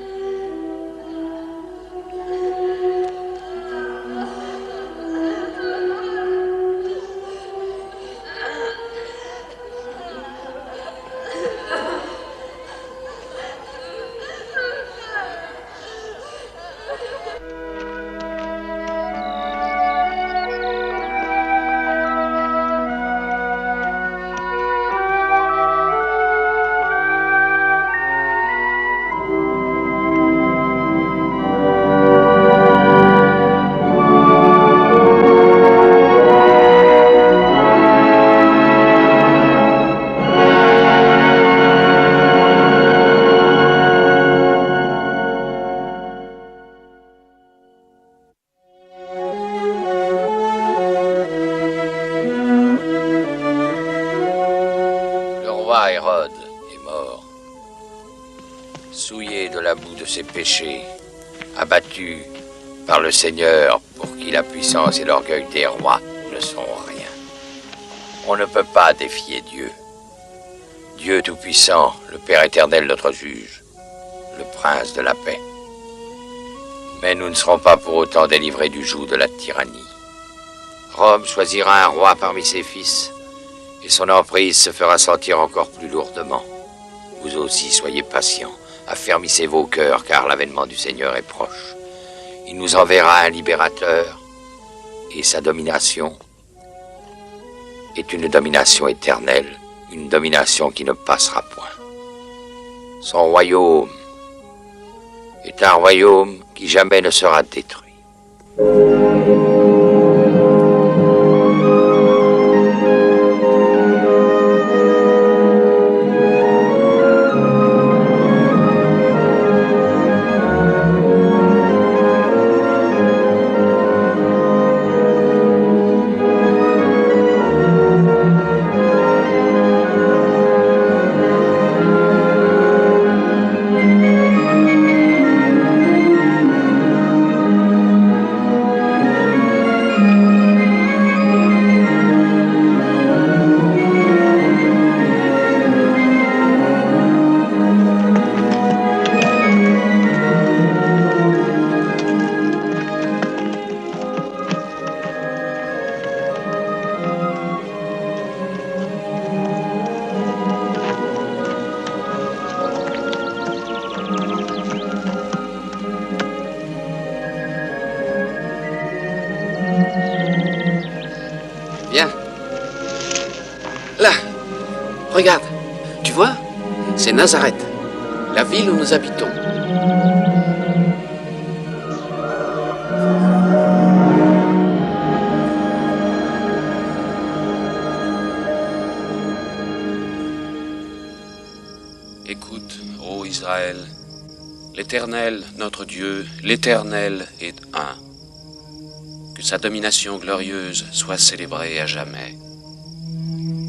Ses péchés, abattus par le Seigneur pour qui la puissance et l'orgueil des rois ne sont rien. On ne peut pas défier Dieu. Dieu Tout-Puissant, le Père éternel, notre juge, le Prince de la paix. Mais nous ne serons pas pour autant délivrés du joug de la tyrannie. Rome choisira un roi parmi ses fils, et son emprise se fera sentir encore plus lourdement. Vous aussi, soyez patients. Affermissez vos cœurs, car l'avènement du Seigneur est proche. Il nous enverra un libérateur, et sa domination est une domination éternelle, une domination qui ne passera point. Son royaume est un royaume qui jamais ne sera détruit. Regarde, tu vois, c'est Nazareth, la ville où nous habitons. Écoute, ô Israël, l'Éternel, notre Dieu, l'Éternel est un. Que sa domination glorieuse soit célébrée à jamais.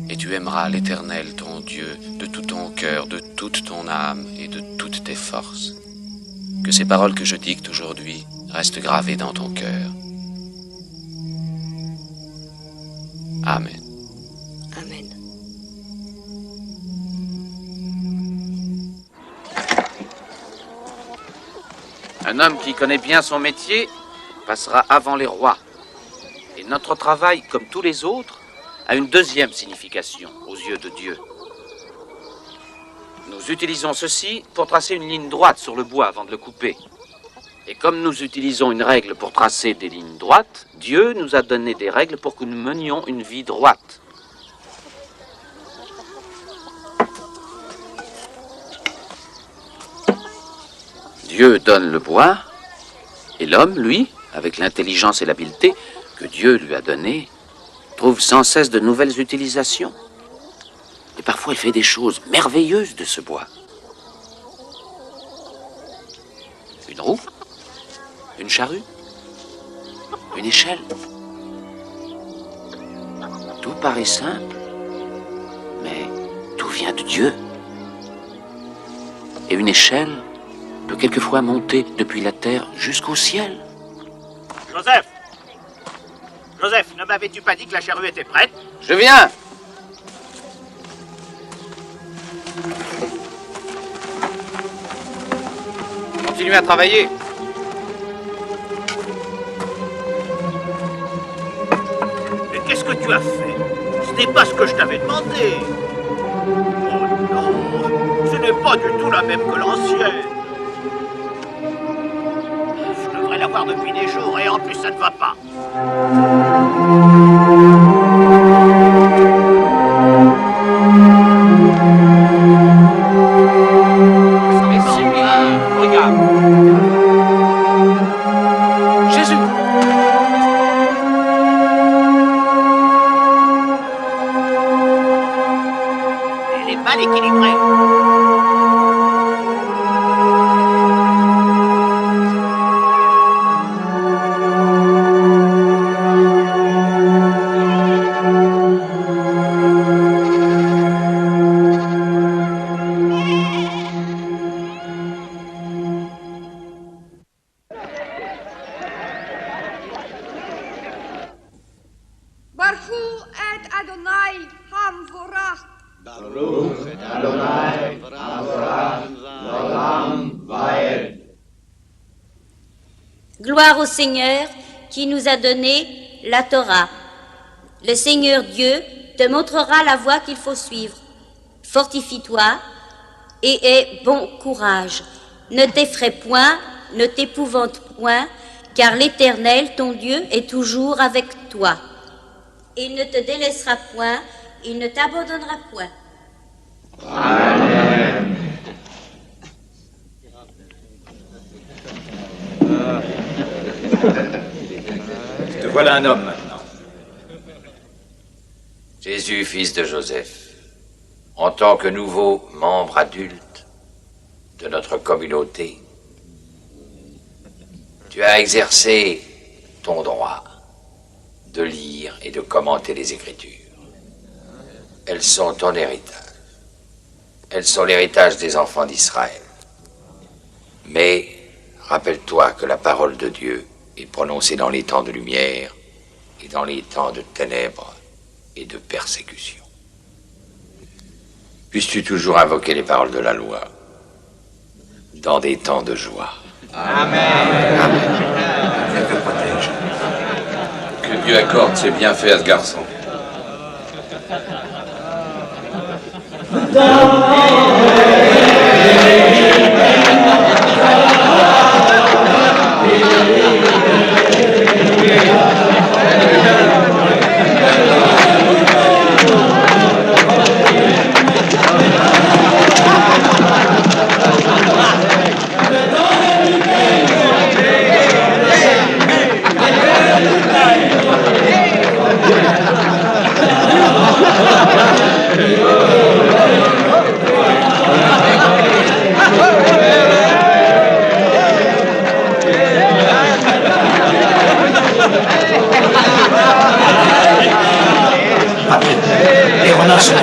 Et tu aimeras l'Éternel, ton Dieu, de tout ton cœur, de toute ton âme et de toutes tes forces. Que ces paroles que je dicte aujourd'hui restent gravées dans ton cœur. Amen. Amen. Un homme qui connaît bien son métier passera avant les rois. Et notre travail, comme tous les autres, a une deuxième signification aux yeux de Dieu. Nous utilisons ceci pour tracer une ligne droite sur le bois avant de le couper. Et comme nous utilisons une règle pour tracer des lignes droites, Dieu nous a donné des règles pour que nous menions une vie droite. Dieu donne le bois, et l'homme, lui, avec l'intelligence et l'habileté que Dieu lui a données, trouve sans cesse de nouvelles utilisations. Et parfois, il fait des choses merveilleuses de ce bois. Une roue, une charrue, Une échelle. Tout paraît simple, mais tout vient de Dieu. Et une échelle peut quelquefois monter depuis la terre jusqu'au ciel. Joseph! Joseph, ne m'avais-tu pas dit que la charrue était prête? Je viens! Continuez à travailler. Mais qu'est-ce que tu as fait? Ce n'est pas ce que je t'avais demandé. Oh non, ce n'est pas du tout la même que l'ancienne. Je devrais l'avoir depuis des jours et en plus ça ne va pas. Regarde. Jésus. Elle est mal équilibrée. Gloire au Seigneur qui nous a donné la Torah. Le Seigneur Dieu te montrera la voie qu'il faut suivre. Fortifie-toi et aie bon courage. Ne t'effraie point, ne t'épouvante point, car l'Éternel, ton Dieu, est toujours avec toi. Il ne te délaissera point, il ne t'abandonnera point. Amen. Te voilà un homme maintenant. Jésus, fils de Joseph, en tant que nouveau membre adulte de notre communauté, tu as exercé ton droit de lire et de commenter les Écritures. Elles sont ton héritage. Elles sont l'héritage des enfants d'Israël. Mais rappelle-toi que la parole de Dieu est prononcée dans les temps de lumière et dans les temps de ténèbres et de persécution. Puisses-tu toujours invoquer les paroles de la loi dans des temps de joie. Amen. Amen. Dieu te protège. Que Dieu accorde ses bienfaits à ce garçon. Les Romains sont...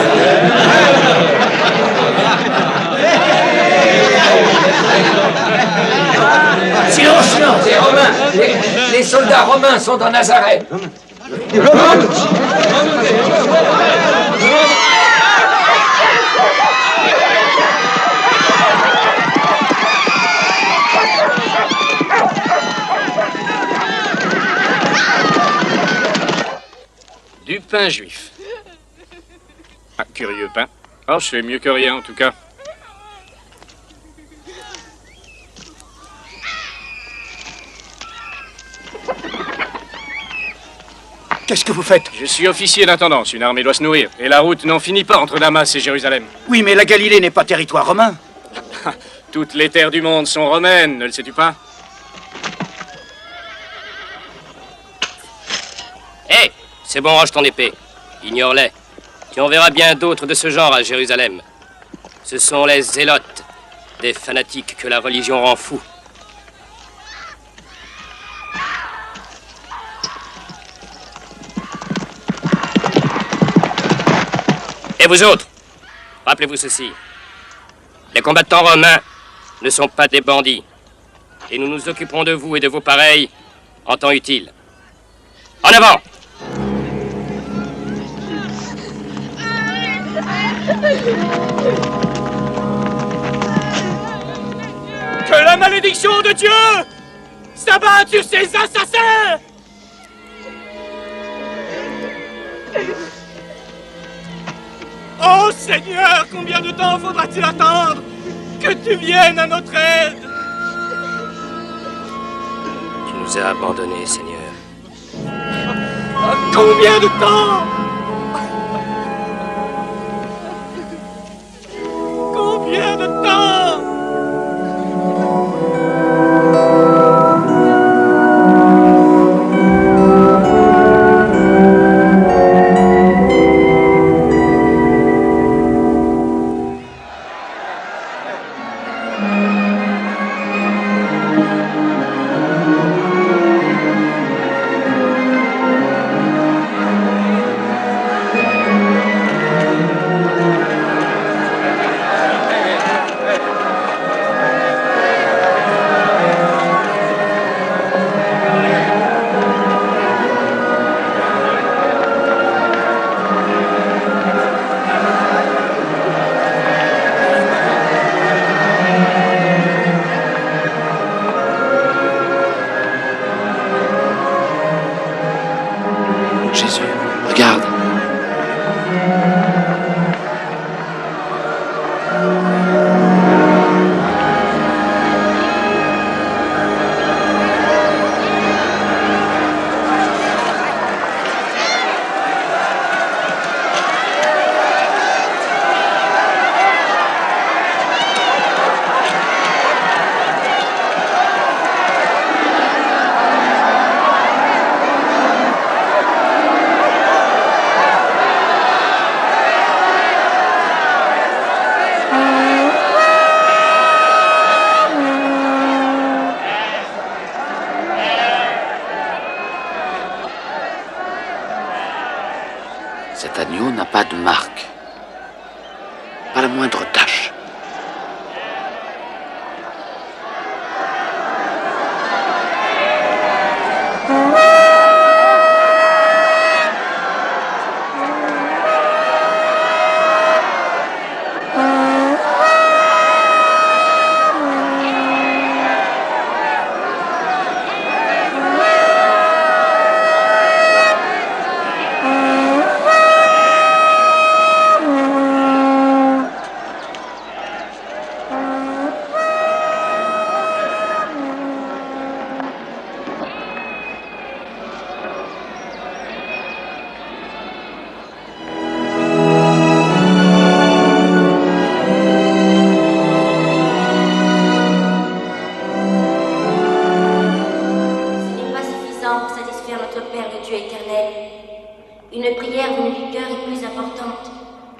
Silence, silence. Les Romains, les soldats romains sont en Nazareth. Du pain juif. Ah, curieux pain. Oh, c'est mieux que rien en tout cas. Qu'est-ce que vous faites? Je suis officier d'intendance, une armée doit se nourrir. Et la route n'en finit pas entre Damas et Jérusalem. Oui, mais la Galilée n'est pas territoire romain. Toutes les terres du monde sont romaines, ne le sais-tu pas? Hé, c'est bon, range ton épée. Ignore-les. Tu en verras bien d'autres de ce genre à Jérusalem. Ce sont les zélotes, des fanatiques que la religion rend fous. vous autres, rappelez-vous ceci. Les combattants romains ne sont pas des bandits. Et nous nous occuperons de vous et de vos pareils en temps utile. En avant! Que la malédiction de Dieu s'abatte sur ces assassins! Oh Seigneur, combien de temps faudra-t-il attendre que tu viennes à notre aide? Tu nous as abandonnés, Seigneur. Combien de temps? Combien de temps? Jésus, regarde. Cet agneau n'a pas de marque, pas la moindre tache. Une prière venue du cœur est plus importante.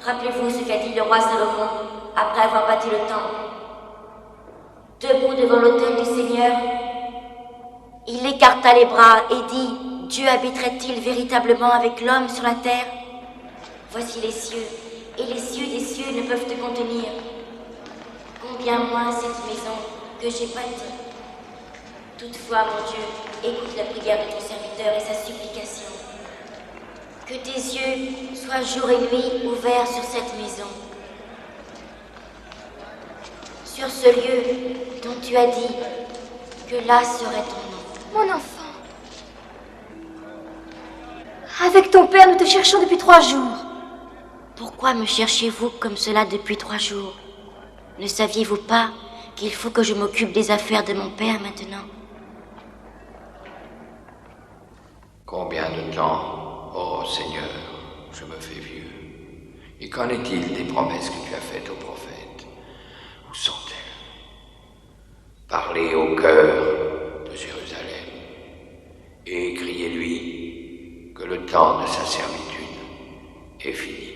Rappelez-vous ce qu'a dit le roi Salomon après avoir bâti le temple. Debout devant l'autel du Seigneur, il écarta les bras et dit: Dieu habiterait-il véritablement avec l'homme sur la terre? Voici les cieux, et les cieux des cieux ne peuvent te contenir. Combien moins cette maison que j'ai bâtie. Toutefois, mon Dieu, écoute la prière de ton serviteur et sa supplication. Que tes yeux soient jour et nuit ouverts sur cette maison, sur ce lieu dont tu as dit que là serait ton nom. Mon enfant, avec ton père, nous te cherchons depuis 3 jours. Pourquoi me cherchez-vous comme cela depuis 3 jours? Ne saviez-vous pas qu'il faut que je m'occupe des affaires de mon père maintenant? Combien de temps, ô Seigneur, je me fais vieux? Et qu'en est-il des promesses que tu as faites aux prophètes? Où sont-elles? Parlez au cœur de Jérusalem et criez-lui que le temps de sa servitude est fini,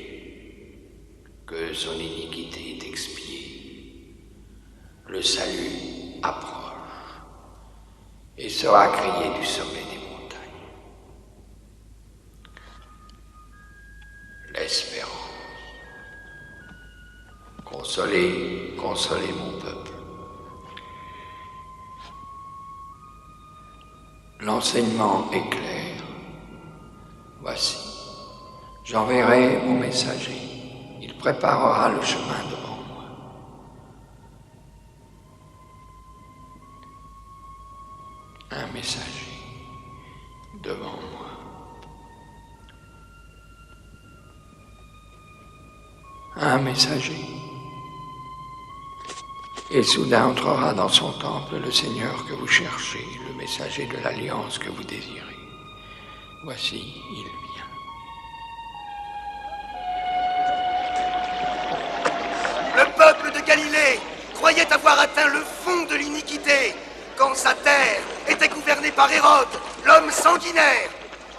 que son iniquité est expiée. Le salut approche et sera crié du sommet des montagnes. L'espérance Consolez, consolez mon peuple. L'enseignement est clair. Voici, j'enverrai mon messager. Il préparera le chemin devant moi. Un messager devant moi. Un messager. Et soudain entrera dans son temple le Seigneur que vous cherchez, le messager de l'alliance que vous désirez. Voici, il vient. Le peuple de Galilée croyait avoir atteint le fond de l'iniquité quand sa terre était gouvernée par Hérode, l'homme sanguinaire.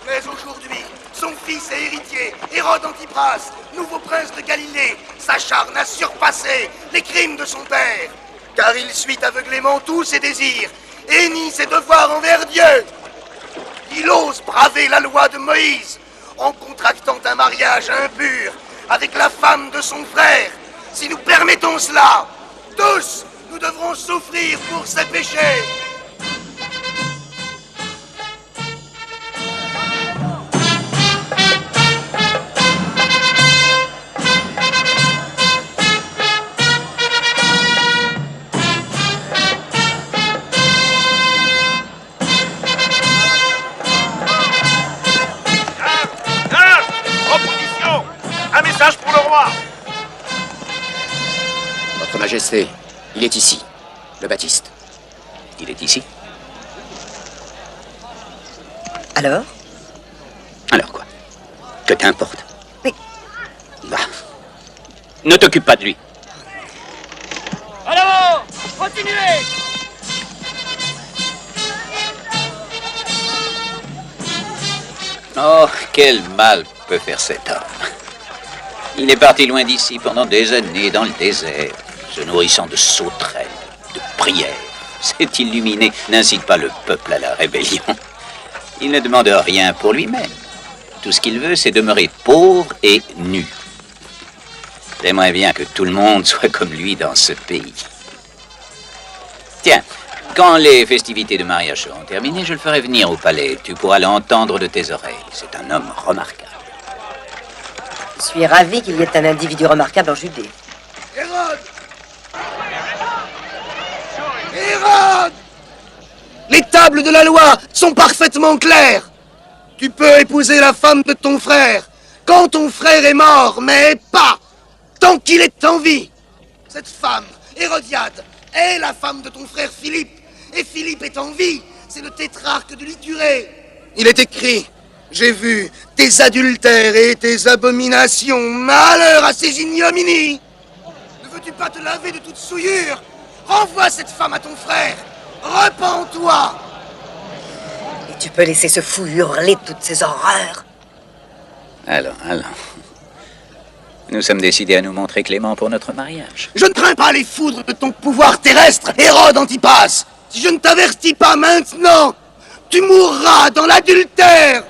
Mais aujourd'hui, son fils et héritier, Hérode Antipras, nouveau prince de Galilée, s'acharne à surpasser les crimes de son père, car il suit aveuglément tous ses désirs et nie ses devoirs envers Dieu. Il ose braver la loi de Moïse en contractant un mariage impur avec la femme de son frère. Si nous permettons cela, tous, nous devrons souffrir pour ses péchés. Pour le roi. Votre Majesté, il est ici, le Baptiste. Il est ici. Alors? Alors quoi? Que t'importe? Mais... Bah, ne t'occupe pas de lui. En avant! Continuez! Oh, quel mal peut faire cet homme. Il est parti loin d'ici pendant des années dans le désert, se nourrissant de sauterelles, de prières. Cet illuminé n'incite pas le peuple à la rébellion. Il ne demande rien pour lui-même. Tout ce qu'il veut, c'est demeurer pauvre et nu. J'aimerais bien que tout le monde soit comme lui dans ce pays. Tiens, quand les festivités de mariage seront terminées, je le ferai venir au palais. Tu pourras l'entendre de tes oreilles. C'est un homme remarquable. Je suis ravi qu'il y ait un individu remarquable en Judée. Hérode! Hérode! Les tables de la loi sont parfaitement claires. Tu peux épouser la femme de ton frère quand ton frère est mort, mais pas tant qu'il est en vie. Cette femme, Hérodiade, est la femme de ton frère Philippe. Et Philippe est en vie. C'est le tétrarque de l'Ithurée. Il est écrit... J'ai vu tes adultères et tes abominations. Malheur à ces ignominies. Ne veux-tu pas te laver de toute souillure? Renvoie cette femme à ton frère. Repens-toi. Et tu peux laisser ce fou hurler toutes ces horreurs? Allons. Nous sommes décidés à nous montrer cléments pour notre mariage. Je ne crains pas les foudres de ton pouvoir terrestre, Hérode Antipas. Si je ne t'avertis pas maintenant, tu mourras dans l'adultère.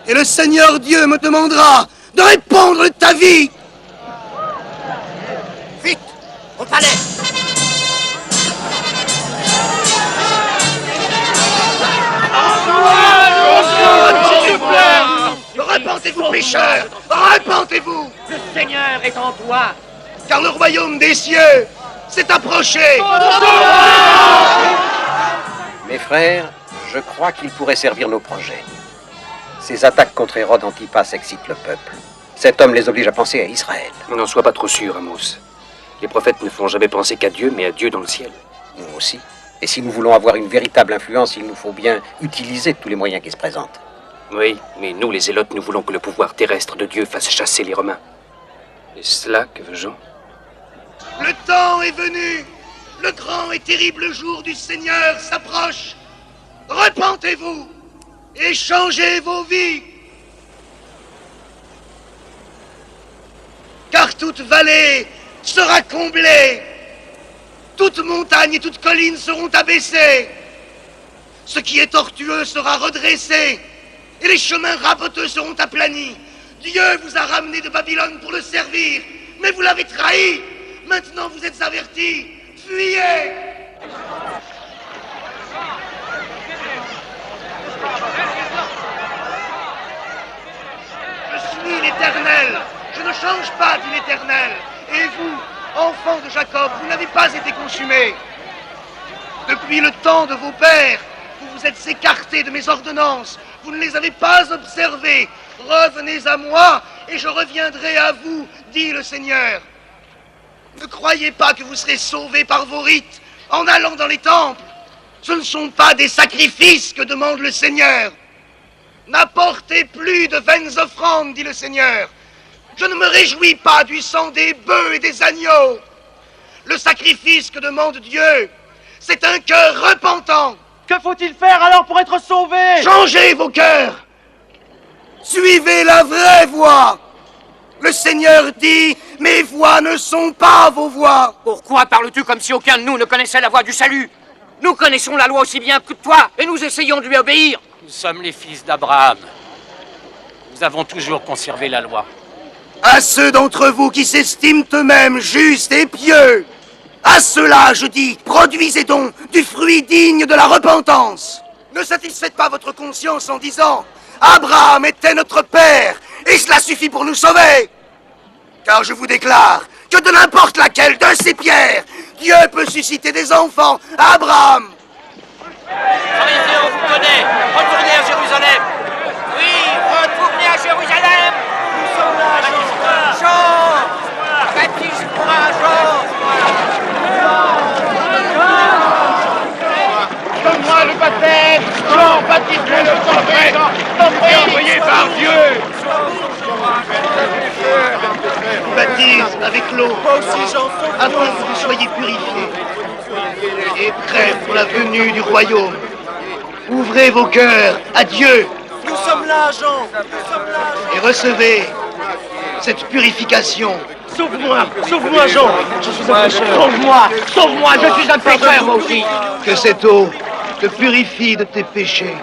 Et le Seigneur Dieu me demandera de répondre de ta vie. Vite, au palais. S'il vous plaît, repentez-vous, pécheurs, repentez-vous. Le Seigneur est en toi. Car le royaume des cieux s'est approché. Mes frères, je crois qu'il pourrait servir nos projets. Ces attaques contre Hérode Antipas excitent le peuple. Cet homme les oblige à penser à Israël. N'en sois pas trop sûr, Amos. Les prophètes ne font jamais penser qu'à Dieu, mais à Dieu dans le ciel. Nous aussi. Et si nous voulons avoir une véritable influence, il nous faut bien utiliser tous les moyens qui se présentent. Oui, mais nous, les Zélotes, nous voulons que le pouvoir terrestre de Dieu fasse chasser les Romains. Est-ce cela que veut Jean? Le temps est venu. Le grand et terrible jour du Seigneur s'approche. Repentez-vous et changez vos vies. Car toute vallée sera comblée. Toute montagne et toute colline seront abaissées. Ce qui est tortueux sera redressé. Et les chemins raboteux seront aplanis. Dieu vous a ramené de Babylone pour le servir. Mais vous l'avez trahi. Maintenant, vous êtes avertis. Fuyez! Je suis l'Éternel. Je ne change pas, dit l'Éternel. Et vous, enfants de Jacob, vous n'avez pas été consumés. Depuis le temps de vos pères, vous vous êtes écartés de mes ordonnances. Vous ne les avez pas observées. Revenez à moi et je reviendrai à vous, dit le Seigneur. Ne croyez pas que vous serez sauvés par vos rites en allant dans les temples. Ce ne sont pas des sacrifices que demande le Seigneur. N'apportez plus de vaines offrandes, dit le Seigneur. Je ne me réjouis pas du sang des bœufs et des agneaux. Le sacrifice que demande Dieu, c'est un cœur repentant. Que faut-il faire alors pour être sauvé? Changez vos cœurs. Suivez la vraie voie. Le Seigneur dit, mes voies ne sont pas vos voies. Pourquoi parles-tu comme si aucun de nous ne connaissait la voie du salut? Nous connaissons la loi aussi bien que toi, et nous essayons de lui obéir. Nous sommes les fils d'Abraham. Nous avons toujours conservé la loi. À ceux d'entre vous qui s'estiment eux-mêmes justes et pieux, à ceux-là, je dis, produisez donc du fruit digne de la repentance. Ne satisfaites pas votre conscience en disant, Abraham était notre père, et cela suffit pour nous sauver. Car je vous déclare que de n'importe laquelle de ces pierres, Dieu peut susciter des enfants à Abraham. Pharisiens, on vous connaît. Retournez à Jérusalem. Oui, retournez à Jérusalem. Nous sommes là, Jean. Baptise-moi, Jean. Donne-moi le baptême. Jean, baptise-moi le prophète. Envoyé par Dieu. Baptise avec l'eau, afin que vous soyez purifiés et prêts pour la venue du royaume. Ouvrez vos cœurs à Dieu. Nous sommes là, Jean. Et recevez cette purification. Sauve-moi, sauve-moi, Jean. Je suis un pécheur. Sauve-moi, sauve-moi, je suis un pécheur, moi aussi. Que cette eau te purifie de tes péchés.